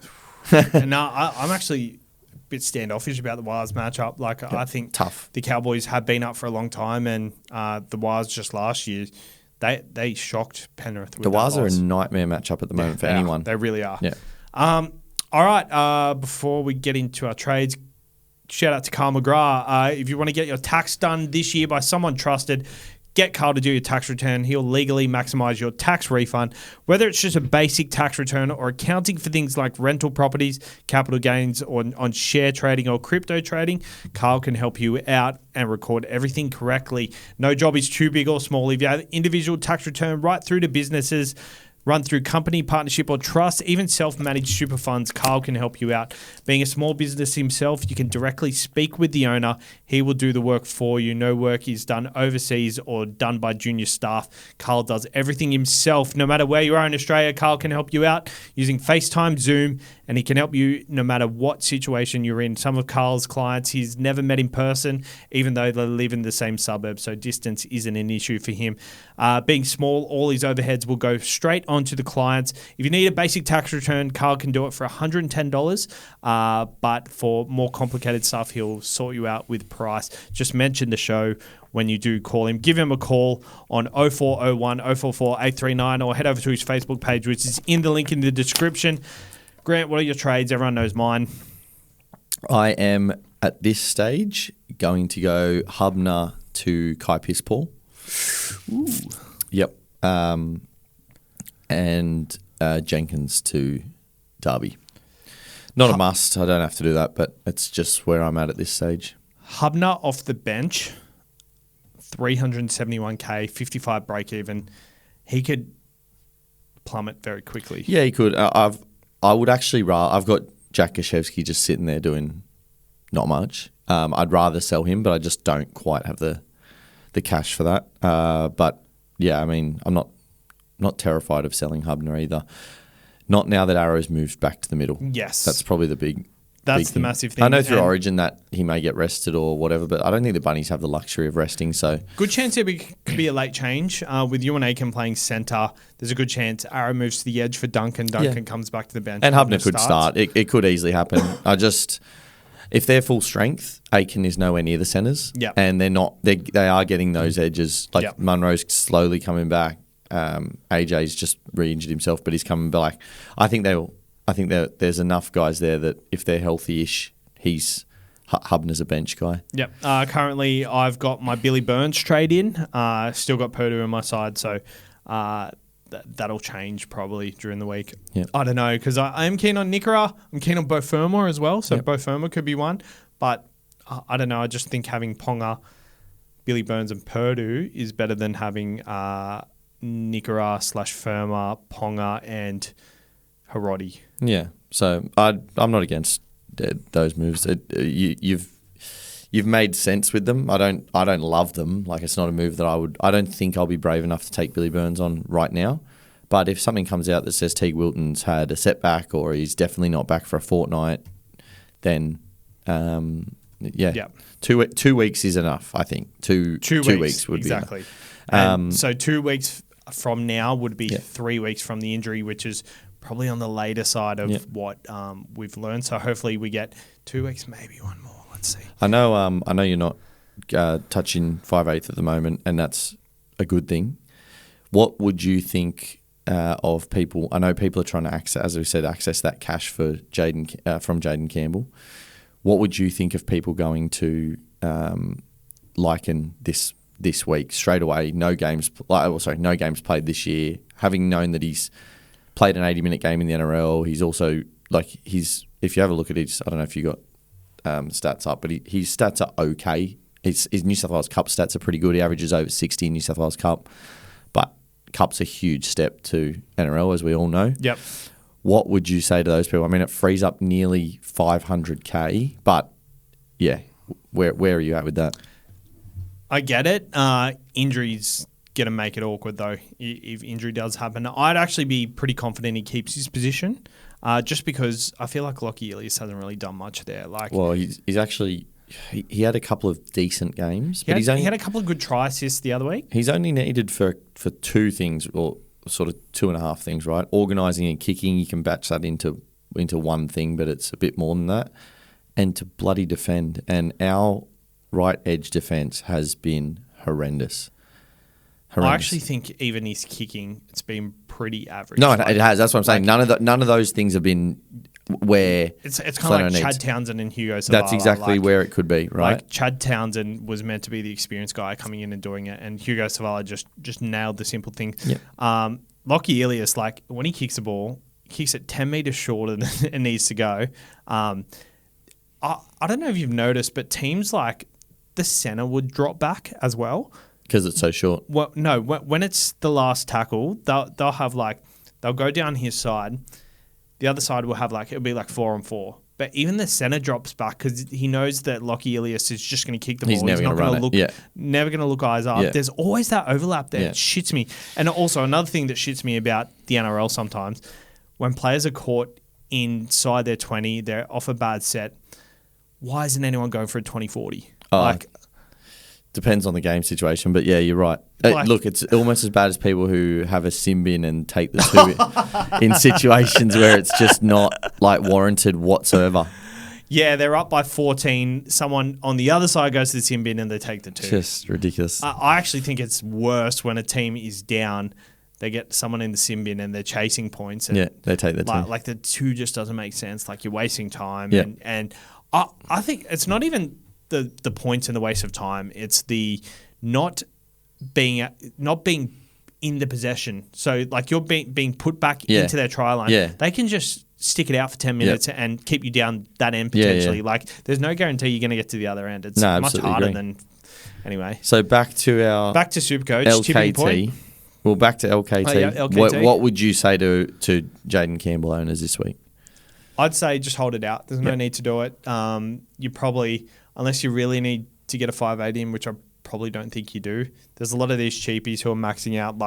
No, I'm actually a bit standoffish about the Wires matchup. Like, I think tough. The Cowboys have been up for a long time, and the Wires just last year, they shocked Penrith. With the Wires are a nightmare matchup at the moment for anyone. They really are. Yeah. All right. Before we get into our trades, shout out to Carl McGrath. If you want to get your tax done this year by someone trusted, get Carl to do your tax return. He'll legally maximize your tax refund, whether it's just a basic tax return or accounting for things like rental properties, capital gains, or on share trading or crypto trading. Carl can help you out and record everything correctly. No job is too big or small. If you have individual tax return right through to businesses, run through company, partnership, or trust, even self-managed super funds, Carl can help you out. Being a small business himself, you can directly speak with the owner. He will do the work for you. No work is done overseas or done by junior staff. Carl does everything himself. No matter where you are in Australia, Carl can help you out using FaceTime, Zoom, and he can help you no matter what situation you're in. Some of Carl's clients he's never met in person, even though they live in the same suburb, so distance isn't an issue for him. Being small, all his overheads will go straight onto the clients. If you need a basic tax return, Carl can do it for $110, but for more complicated stuff, he'll sort you out with price. Just mention the show when you do call him. Give him a call on 0401 044 839 or head over to his Facebook page, which is in the link in the description. Grant, what are your trades? Everyone knows mine. I am, at this stage, going to go Hubner to Kai Piss-Paul. Ooh. Yep. And Jenkins to Derby. Not a must. I don't have to do that, but it's just where I'm at this stage. Hubner off the bench, 371k, 55 break even. He could plummet very quickly. Yeah, he could. I would actually rather. I've got Jack Gashevsky just sitting there doing not much. I'd rather sell him, but I just don't quite have the cash for that. But yeah, I mean, I'm not terrified of selling Hubner either. Not now that Arrow's moved back to the middle. Yes, that's probably the big. That's the massive thing. I know through Origin that he may get rested or whatever, but I don't think the Bunnies have the luxury of resting. So good chance there could be a late change. With Ewan Aiken playing centre, there's a good chance Arrow moves to the edge for Duncan. Duncan comes back to the bench. And Hubner could start. It could easily happen. If they're full strength, Aiken is nowhere near the centres. Yep. And they're not. They are getting those edges. Like yep. Munro's slowly coming back. AJ's just re-injured himself, but he's coming back. I think there's enough guys there that if they're healthy-ish, Hubner's a bench guy. Yep. Currently, I've got my Billy Burns trade in. Still got Purdue on my side, so that'll change probably during the week. Yep. I don't know, because I am keen on Nikora. I'm keen on Bo Firma as well, so yep. Bo Firma could be one. But I don't know. I just think having Ponga, Billy Burns, and Purdue is better than having Nikora / Firma, Ponga, and Harodi. Yeah, so I'm not against those moves. You've made sense with them. I don't love them. Like, it's not a move that I don't think I'll be brave enough to take Billy Burns on right now. But if something comes out that says Teague Wilton's had a setback or he's definitely not back for a fortnight, then yeah. Yep. 2 weeks is enough. I think two weeks would exactly. be enough. So 2 weeks from now would be yeah. 3 weeks from the injury, which is probably on the later side of what we've learned. So hopefully we get 2 weeks, maybe one more. Let's see. I know you're not touching 5/8 at the moment, and that's a good thing. What would you think of people? I know people are trying to access that cash for from Jaden Campbell. What would you think of people going to Lycan this week straight away? No games played this year. Having known that he's played an 80-minute game in the NRL, he's also if you have a look at his, I don't know if you got stats up, but his stats are okay. His New South Wales Cup stats are pretty good. He averages over 60 in New South Wales Cup, but Cup's a huge step to NRL, as we all know. Yep. What would you say to those people? I mean, it frees up nearly 500k, but yeah, where are you at with that? I get it. Injuries going to make it awkward, though, if injury does happen. I'd actually be pretty confident he keeps his position, just because I feel like Lockie Ilias hasn't really done much there. Well, he's actually... He had a couple of decent games. He had a couple of good try assists the other week. He's only needed for two things, or sort of 2.5 things, right? Organising and kicking, you can batch that into one thing, but it's a bit more than that. And to bloody defend. And our right edge defence has been horrendous. I actually think even his kicking, it's been pretty average. No, it has. That's what I'm saying. None of those things have been where it's kind of like Chad Townsend and Hugo Savala. That's exactly where it could be, right? Like Chad Townsend was meant to be the experienced guy coming in and doing it, and Hugo Savala just nailed the simple thing. Yep. Lockie Ilias, like when he kicks the ball, he kicks it 10 metres shorter than it needs to go. I don't know if you've noticed, but teams like the centre would drop back as well. Because it's so short. Well, no, when it's the last tackle, they'll have like they'll go down his side. The other side will have it'll be 4-on-4. But even the center drops back because he knows that Lockie Ilias is just going to kick the ball. He's never going to run it. Never going to look eyes up. Yeah. There's always that overlap there. It shits me. And also another thing that shits me about the NRL sometimes, when players are caught inside their 20, they're off a bad set, why isn't anyone going for a 20-40? Depends on the game situation, but yeah, you're right. Look, it's almost as bad as people who have a sin bin and take the two in situations where it's just not warranted whatsoever. Yeah, they're up by 14. Someone on the other side goes to the sin bin and they take the 2. Just ridiculous. I actually think it's worse when a team is down. They get someone in the sin bin and they're chasing points. And they take the 2. The 2 just doesn't make sense. You're wasting time. Yeah. And I think it's not even the points and the waste of time. It's the not being in the possession. So you're being put back into their try line. Yeah. They can just stick it out for 10 minutes and keep you down that end potentially. Yeah. There's no guarantee you're going to get to the other end. It's much harder than anyway. So back to SuperCoach LKT. Well, back to LKT. Oh, yeah, LKT. What would you say to Jaden Campbell owners this week? I'd say just hold it out. There's no need to do it. You probably, unless you really need to get a 5.8 in, which I probably don't think you do. There's a lot of these cheapies who are maxing out.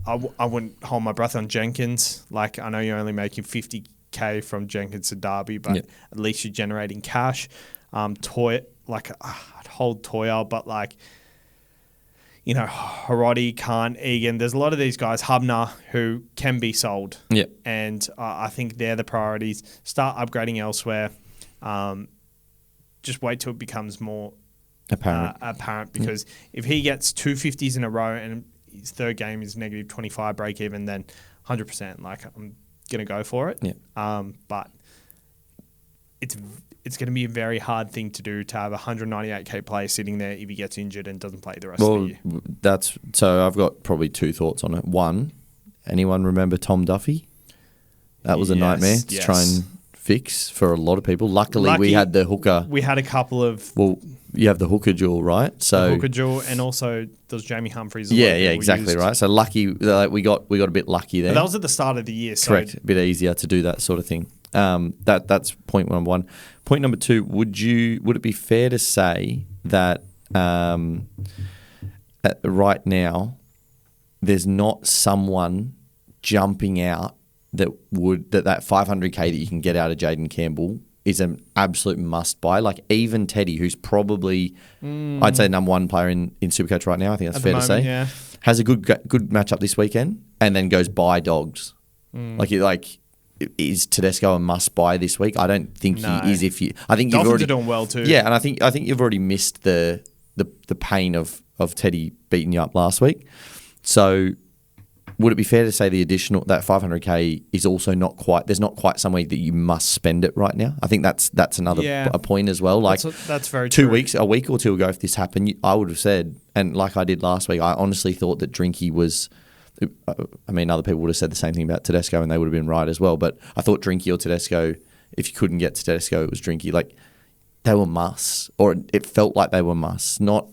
I wouldn't hold my breath on Jenkins. I know you're only making 50K from Jenkins to Derby, but at least you're generating cash. I'd hold Toya, but Harodi, Khan, Egan. There's a lot of these guys, Hubner, who can be sold. Yeah. And I think they're the priorities. Start upgrading elsewhere. Just wait till it becomes more apparent because if he gets 250s in a row and his third game is negative 25 break even, then 100%. I'm going to go for it. Yeah. But it's going to be a very hard thing to do to have a 198k player sitting there if he gets injured and doesn't play the rest of the year. So I've got probably 2 thoughts on it. One, anyone remember Tom Duffy? That was a nightmare to try and fix for a lot of people. Luckily, we had the hooker. We had a couple of... Well, you have the hooker duel, right? So the hooker duel, and also there's Jamie Humphries. Exactly right. So lucky, we got a bit lucky there. But that was at the start of the year. Correct. A bit easier to do that sort of thing. That's point number 1. Point number 2, would it be fair to say that right now there's not someone jumping out that 500k that you can get out of Jaden Campbell is an absolute must buy? Even Teddy, who's probably I'd say number 1 player in SuperCoach right now, I think that's fair to say, has a good matchup this weekend and then goes buy Dogs. Is Tedesco a must buy this week? I don't think he is. I think you've already doing well too. Yeah, and I think you've already missed the pain of Teddy beating you up last week. So would it be fair to say the additional that 500k is also not quite? There's not quite some way that you must spend it right now. I think that's another a point as well. That's very 2 true. weeks, a week or 2 ago, if this happened, I would have said, and like I did last week, I honestly thought that Drinky was. I mean, other people would have said the same thing about Tedesco and they would have been right as well. But I thought Drinky or Tedesco, if you couldn't get to Tedesco, it was Drinky. They were musts, or it felt like they were musts. Not,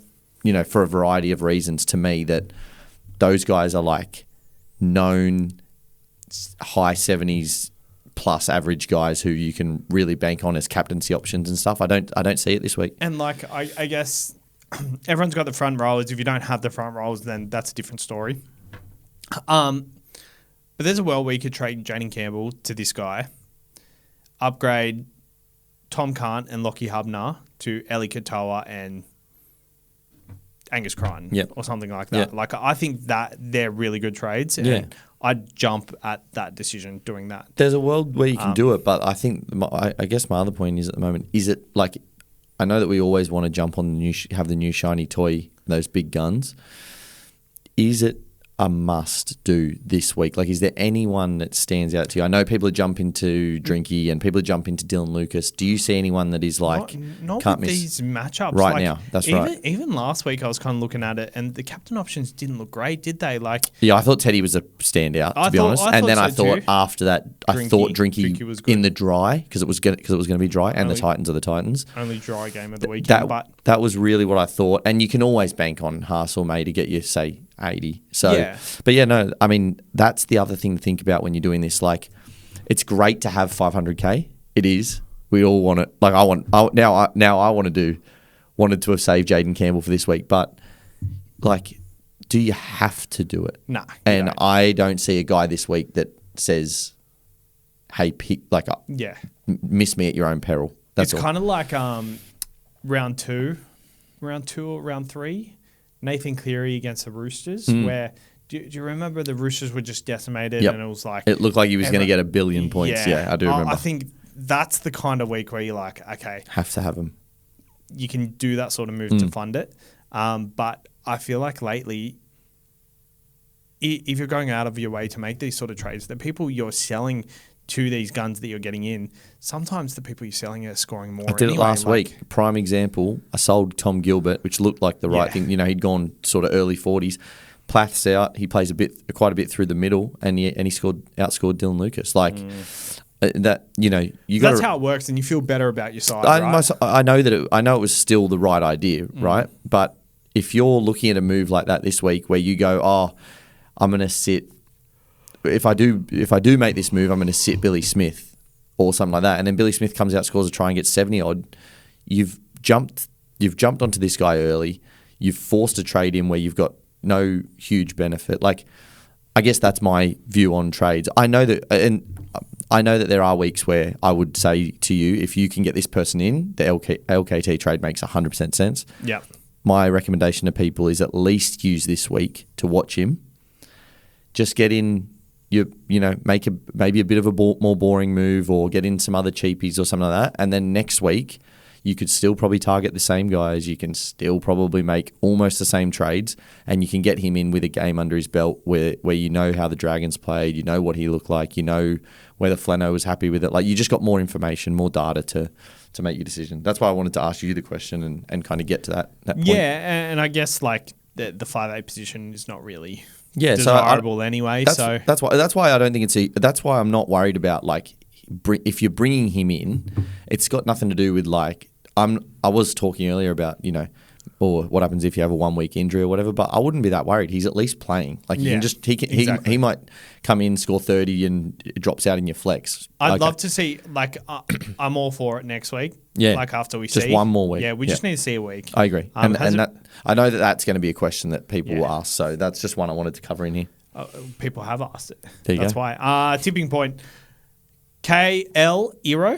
for a variety of reasons to me that those guys are known high 70s plus average guys who you can really bank on as captaincy options and stuff. I don't see it this week. And I guess everyone's got the front rowers. If you don't have the front rowers, then that's a different story. But there's a world where you could trade Jaden Campbell to this guy, upgrade Tom Kant and Lockie Hubner to Eli Katoa and Angus Crichton or something like that. Yep. I think that they're really good trades and I'd jump at that decision doing that. There's a world where you can do it, but I think I guess my other point is at the moment, is it I know that we always want to jump on have the new shiny toy, those big guns. Is it a must do this week? Is there anyone that stands out to you? I know people are jumping to Drinky and people are jumping to Dylan Lucas. Do you see anyone that is not can't with miss these matchups right now? That's right. Even last week, I was kind of looking at it, and the captain options didn't look great, did they? Yeah, I thought Teddy was a standout to be honest, and then I thought after that, I thought Drinky was good in the dry because it was going to be dry, and the Titans are the Titans. Only dry game of the weekend, but That was really what I thought. And you can always bank on Haas or May to get you, say, 80. So, Yeah. But yeah, no, I mean, that's the other thing to think about when you're doing this. Like, it's great to have 500K. It is. We all want it. Like, wanted to have saved Jaden Campbell for this week. But, like, do you have to do it? Nah. And I don't see a guy this week that says, hey, miss me at your own peril. That's it's all. kind of like round two or round three, Nathan Cleary against the Roosters, where do you remember the Roosters were just decimated and it was like... It looked like he was going to get 1 billion points. Yeah, I do remember. I think that's the kind of week where you're like, okay... Have to have him. You can do that sort of move to fund it. But I feel like lately, if you're going out of your way to make these sort of trades, the people you're selling to these guns that you're getting in, sometimes the people you're selling are scoring more. I did it last week. Prime example, I sold Tom Gilbert, which looked like the right thing. You know, he'd gone sort of early 40s. Plath's out. He plays quite a bit through the middle, and he outscored Dylan Lucas. Like that, you know, that's how it works, and you feel better about your side. Right? I know it was still the right idea, right? But if you're looking at a move like that this week, where you go, oh, I'm going to sit. If I do make this move, I'm going to sit Billy Smith or something like that, and then Billy Smith comes out, scores a try, and gets 70 odd. You've jumped onto this guy early. You've forced a trade in where you've got no huge benefit. Like, I guess that's my view on trades. I know that there are weeks where I would say to you, if you can get this person in, the LKT trade makes 100% sense. Yeah. My recommendation to people is at least use this week to watch him. Just get in. Make maybe a bit of a more boring move, or get in some other cheapies or something like that. And then next week, you could still probably target the same guys. You can still probably make almost the same trades, and you can get him in with a game under his belt where you know how the Dragons played, you know what he looked like, you know whether Flano was happy with it. Like, you just got more information, more data to make your decision. That's why I wanted to ask you the question and kind of get to that point. Yeah, and I guess like the 5'8" position is not really... desirable anyway. That's why I don't think that's why I'm not worried about, like, if you're bringing him in, it's got nothing to do with, like, I was talking earlier about, you know, or what happens if you have a 1 week injury or whatever, but I wouldn't be that worried. He's at least playing. Like, he might come in, score 30 and it drops out in your flex. I'd love to see, like, I'm all for it next week. Yeah. Like, after we just see. one more week. Yeah, we just need to see a week. I agree. And that, I know that's going to be a question that people will ask, so that's just one I wanted to cover in here. People have asked it. There you that's go. why. Tipping point. KL Ero,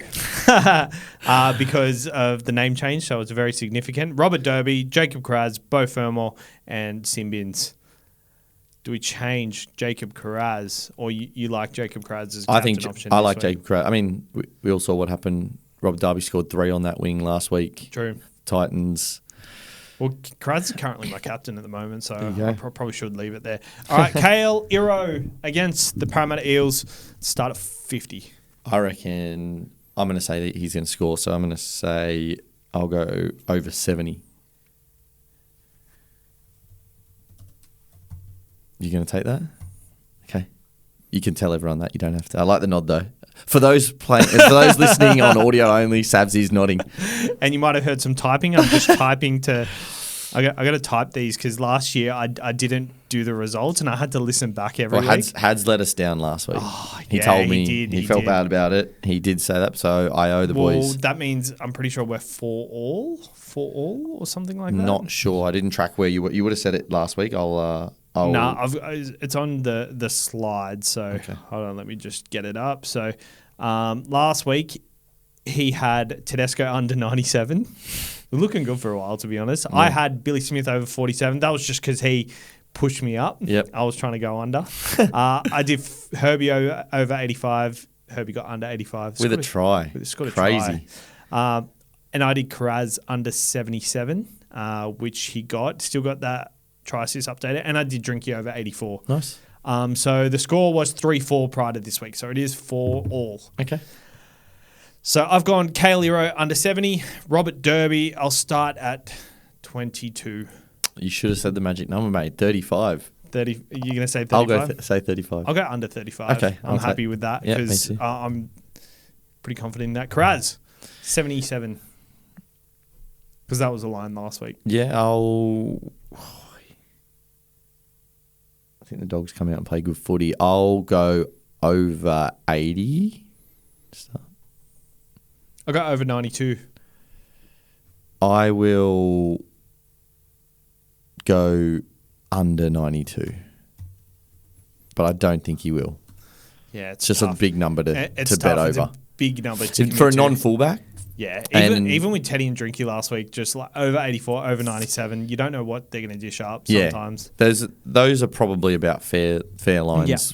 because of the name change, so it's very significant. Robert Derby, Jacob Karaz, Bo Fermor, and Simbins. Do we change Jacob Karaz, or you like Jacob Karaz as captain option? I like Jacob Karaz. I mean, we all saw what happened. Robert Derby scored 3 on that wing last week. True. Titans. Well, Karaz is currently my captain at the moment, so I probably should leave it there. All right, KL Ero against the Parramatta Eels. Start at 50. I reckon I'm going to say that he's going to score, so I'm going to say I'll go over 70. You going to take that? Okay. You can tell everyone that. You don't have to. I like the nod, though. For those listening on audio only, Sabsy's nodding. And you might have heard some typing. I'm just typing to... I got to type these because last year I didn't do the results and I had to listen back every week. Hads let us down last week. Oh, he told me he felt bad about it. He did say that, so I owe the boys. Well, that means I'm pretty sure we're 4-all or something like that. Not sure. I didn't track where you were. You would have said it last week. It's on the slide. So Hold on, let me just get it up. So last week he had Tedesco under 97. Looking good for a while, to be honest. Yeah. I had Billy Smith over 47. That was just because he pushed me up. Yep. I was trying to go under. I did Herbie over 85. Herbie got under 85. With a try. Crazy. And I did Karaz under 77, which he got. Still got that try assist updated. And I did Drinky over 84. Nice. So the score was 3-4 prior to this week. So it is 4-all. Okay. So I've gone Kale Ero under 70. Robert Derby, I'll start at 22. You should have said the magic number, mate. 35. 30. Are you going to say 35? I'll go say 35. I'll go under 35. Okay. I'm happy with that because I'm pretty confident in that. Karaz, 77. Because that was the line last week. Yeah, I think the Dogs come out and play good footy. I'll go over 80. I'll go over 92. I will go under 92. But I don't think he will. Yeah, it's just tough. a big number to bet over. It's a big number to for a non-fullback. Yeah, even with Teddy and Drinky last week, just like over 84, over 97, you don't know what they're going to dish up sometimes. Yeah, those are probably about fair lines,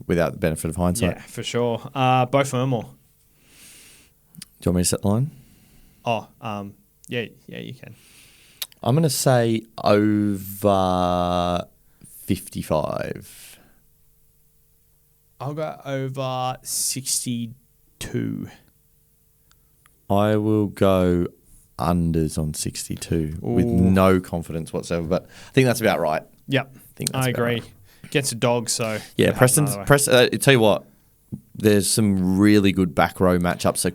without the benefit of hindsight. Yeah, for sure. Both firm or? Do you want me to set the line? Oh, yeah, you can. I'm going to say over 55. I'll go over 62. I will go unders on 62 with no confidence whatsoever, but I think that's about right. Yep, I agree. Right. Gets a dog, so yeah. Preston. Tell you what, there's some really good back row matchups. So,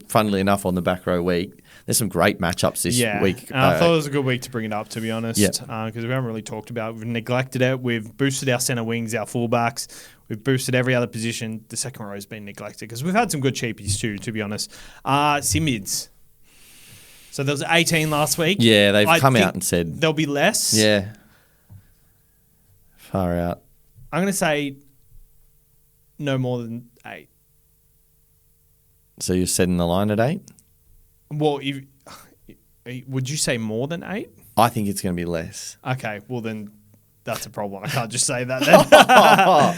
funnily enough, on the back row week, there's some great matchups this week. I thought it was a good week to bring it up, to be honest, because we haven't really talked about it. We've neglected it. We've boosted our centre wings, our fullbacks. We've boosted every other position. The second row has been neglected because we've had some good cheapies too, to be honest. Simids. So there was 18 last week. Yeah, they've come out and said there'll be less. Yeah. Far out. I'm going to say no more than 8. So you're setting the line at 8? Well, would you say more than 8? I think it's going to be less. Okay, well then that's a problem. I can't just say that then.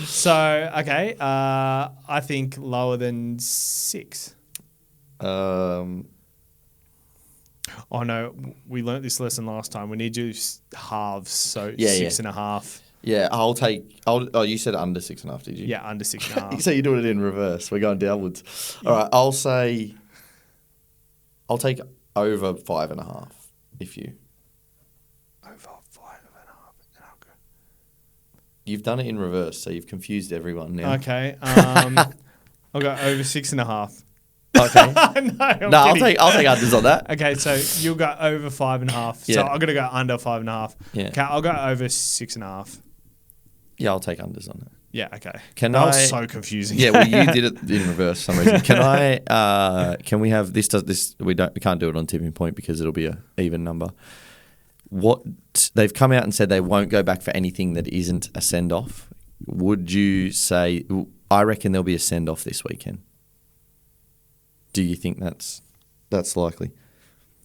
So, okay, I think lower than 6. Oh no, we learnt this lesson last time. We need to do halves, so 6.5. Yeah, you said under 6.5, did you? Yeah, under 6.5. So you're doing it in reverse. We're going downwards. All right, I'll take over 5.5 if you. Over 5.5. Okay. You've done it in reverse, so you've confused everyone now. Okay. I'll go over 6.5. Okay. No, I'll take unders on that. Okay, so you'll go over 5.5. Yeah. So I'm gonna go under 5.5. Yeah. Okay, I'll go over 6.5. Yeah, I'll take unders on that. Yeah, okay. That was so confusing. Yeah, well, you did it in reverse for some reason. Can we have this? We can't do it on tipping point because it'll be a even number. They've come out and said they won't go back for anything that isn't a send off. Would you say? I reckon there'll be a send off this weekend. Do you think that's likely?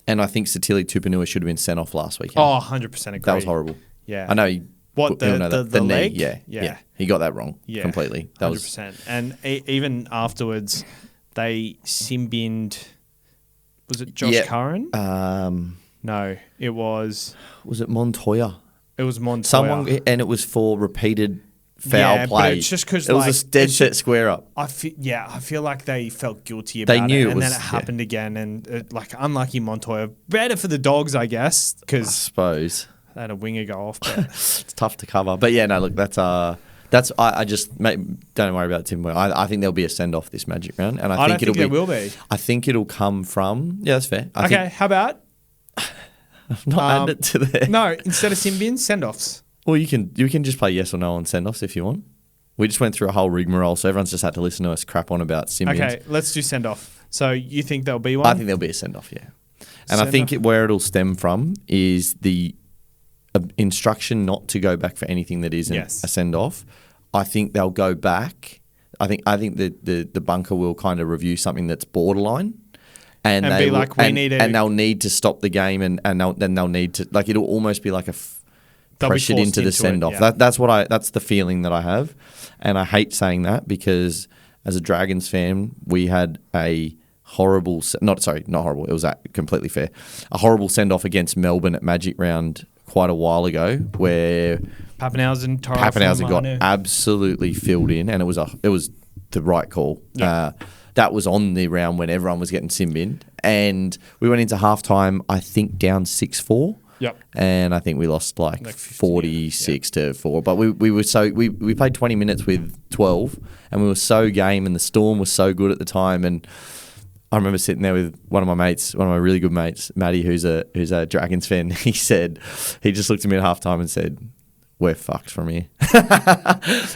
And I think Satili Tupanua should have been sent off last weekend. Oh, 100% agree. That was horrible. Yeah. I know he... the knee? leg? Yeah. He got that wrong completely. That 100%. And even afterwards, they sim-binned... Was it Josh Curran? No, it was... Was it Montoya? It was Montoya. And it was for repeated foul play. But it's just because it was a dead set square up. I feel like they felt guilty about knew it, and then it happened again. And unlucky Montoya, better for the Dogs, I guess, because I suppose they had a winger go off. But it's tough to cover. But yeah, no, look, I just don't worry about Tim. I think there'll be a send off this Magic round, and I think there will be. I think it'll come from. Yeah, that's fair. How about not add it to there? No, instead of sim bins, send offs. Well, you can just play yes or no on send-offs if you want. We just went through a whole rigmarole, so everyone's just had to listen to us crap on about Simeons. Okay, let's do send-off. So you think there'll be one? I think there'll be a send-off, yeah. And I think where it'll stem from is the instruction not to go back for anything that isn't a send-off. I think they'll go back. I think the bunker will kind of review something that's borderline. And they'll need to stop the game and then they'll need to... Like, it'll almost be like a... pressured into the send-off. That's the feeling that I have. And I hate saying that because as a Dragons fan, we had a horrible... not horrible. It was completely fair. A horrible send-off against Melbourne at Magic Round quite a while ago where... Pappenhausen got absolutely filled in and it was the right call. Yeah. That was on the round when everyone was getting sim-binned. And we went into halftime, I think, down 6-4. Yep. And I think we lost like 46 to 4. But we played 20 minutes with 12 and we were so game and the Storm was so good at the time. And I remember sitting there with one of my mates, one of my really good mates, Matty, who's a Dragons fan. He just looked at me at halftime and said, "We're fucked from here."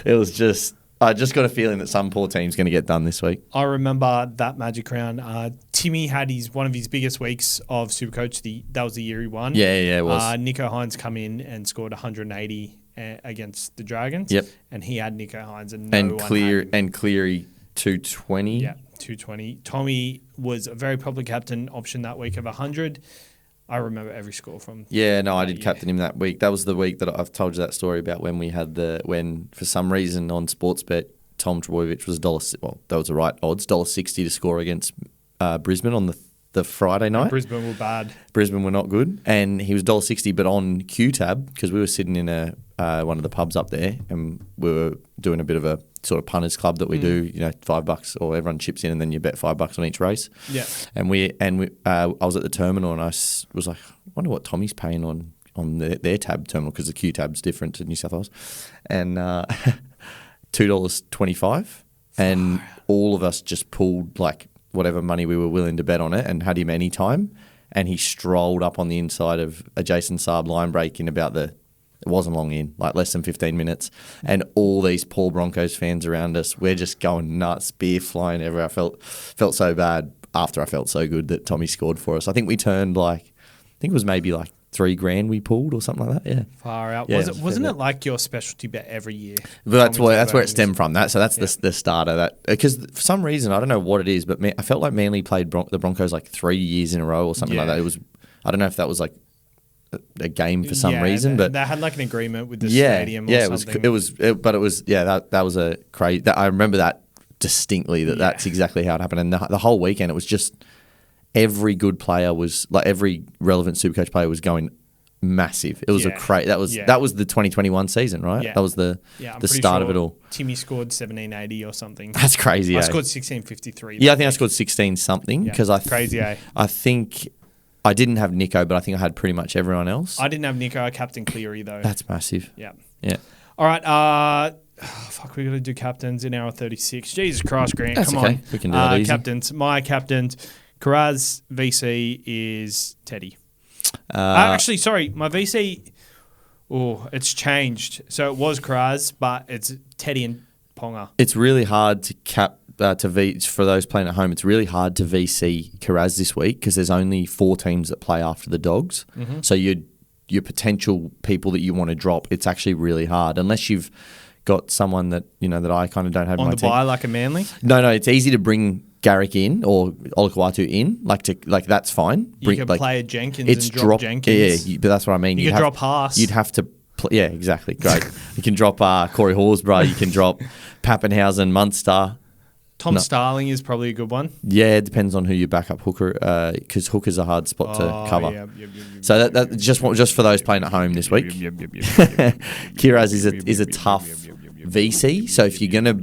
It was just, I just got a feeling that some poor team's going to get done this week. I remember that Magic round. Timmy had one of his biggest weeks of SuperCoach. That was the year he won. Yeah, it was. Nico Hines come in and scored 180 against the Dragons. Yep. And he had Nico Hines and Cleary 220. Yeah, 220. Tommy was a very popular captain option that week of 100. I remember every score from. Yeah, no, I did captain him that week. That was the week that I've told you that story about when we had when for some reason on Sportsbet, Tom Trbojevic was that was the right odds, $1.60 to score against Brisbane on the Friday night. And Brisbane were bad. Brisbane were not good, and he was $1.60, but on Q-Tab, because we were sitting in one of the pubs up there, and we were doing a bit of a sort of punters club that we do, $5, or everyone chips in and then you bet $5 on each race. Yeah. And I was at the terminal and I was like, I wonder what Tommy's paying on their tab terminal, because the Q tab's different to New South Wales. And $2.25, and all of us just pulled like whatever money we were willing to bet on it and had him any time. And he strolled up on the inside of a Jason Saab line break in about it wasn't long in, like less than 15 minutes. And all these poor Broncos fans around us, we're just going nuts, beer flying everywhere. I felt so bad after I felt so good that Tommy scored for us. I think we turned I think it was maybe like $3,000 we pulled or something like that. Yeah. Far out. Yeah, wasn't it like your specialty bet every year? But that's where it stemmed from. So that's the start of that. Because for some reason, I don't know what it is, but I felt like Manly played the Broncos like 3 years in a row or something like that. It was, I don't know if that was like a game for some reason, but they had like an agreement with the stadium. Or something. It was that was a crazy. I remember that distinctly. That's exactly how it happened, and the whole weekend it was just every good player was like every relevant SuperCoach player was going massive. It was that was the 2021 season, right? Yeah. That was the start of it all. Timmy scored 1780 or something. That's crazy. I scored 1653. Yeah, I think I scored 16 something because crazy. I think. I didn't have Nico, but I think I had pretty much everyone else. I didn't have Nico. I captain Cleary, though. That's massive. Yeah. Yeah. All right. We got to do captains in hour 36. Jesus Christ, Grant. That's come okay. on. We can do that easy. Captains. My captains. Karaz VC is Teddy. Actually, sorry. My VC, it's changed. So it was Karaz, but it's Teddy and Ponga. It's really hard to for those playing at home. It's really hard to VC Karaz this week because there's only 4 teams that play after the Dogs. Mm-hmm. So your potential people that you want to drop, it's actually really hard unless you've got someone that that I kind of don't have on in my the team. bye like a Manly. No, it's easy to bring Garrick in or Olakau'atu in, that's fine. You can play a Jenkins and drop Jenkins. Yeah, but that's what I mean. You can drop Haas. You'd have to. Yeah, exactly. Great. You can drop Corey Horsburgh. You can drop Pappenhausen, Munster. Tom Starling is probably a good one. Yeah, it depends on who you back up hooker, because hooker's a hard spot to cover. Yep. So that just for those playing at home this week. Kiraz is a tough VC. So if you're gonna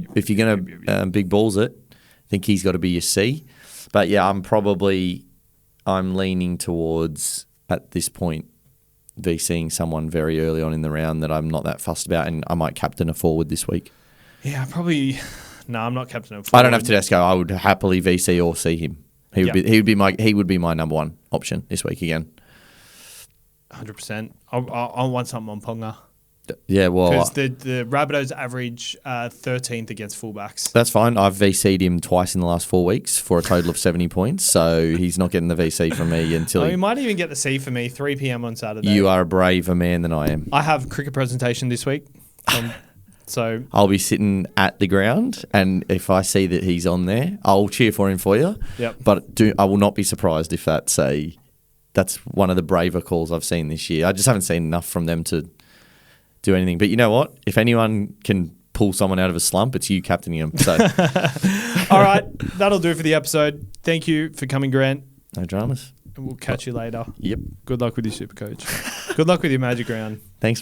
big balls it, I think he's got to be your C. But yeah, I'm leaning towards at this point VCing someone very early on in the round that I'm not that fussed about, and I might captain a forward this week. Yeah, probably. No, I'm not captain of forward. I don't have Tedesco. I would happily VC or see him. He would be my number one option this week again. 100%. I want something on Ponga. Yeah, well, because the Rabbitohs average 13th against fullbacks. That's fine. I've VC'd him twice in the last 4 weeks for a total of 70 points. So he's not getting the VC from me until he might even get the C for me. 3 p.m. on Saturday. You are a braver man than I am. I have cricket presentation this week. So I'll be sitting at the ground, and if I see that he's on there, I'll cheer for him for you. Yep. But I will not be surprised if that's one of the braver calls I've seen this year. I just haven't seen enough from them to do anything. But you know what? If anyone can pull someone out of a slump, it's you captaining them. So. All right, that'll do for the episode. Thank you for coming, Grant. No dramas. And we'll catch you later. Yep. Good luck with your SuperCoach. Good luck with your Magic round. Thanks.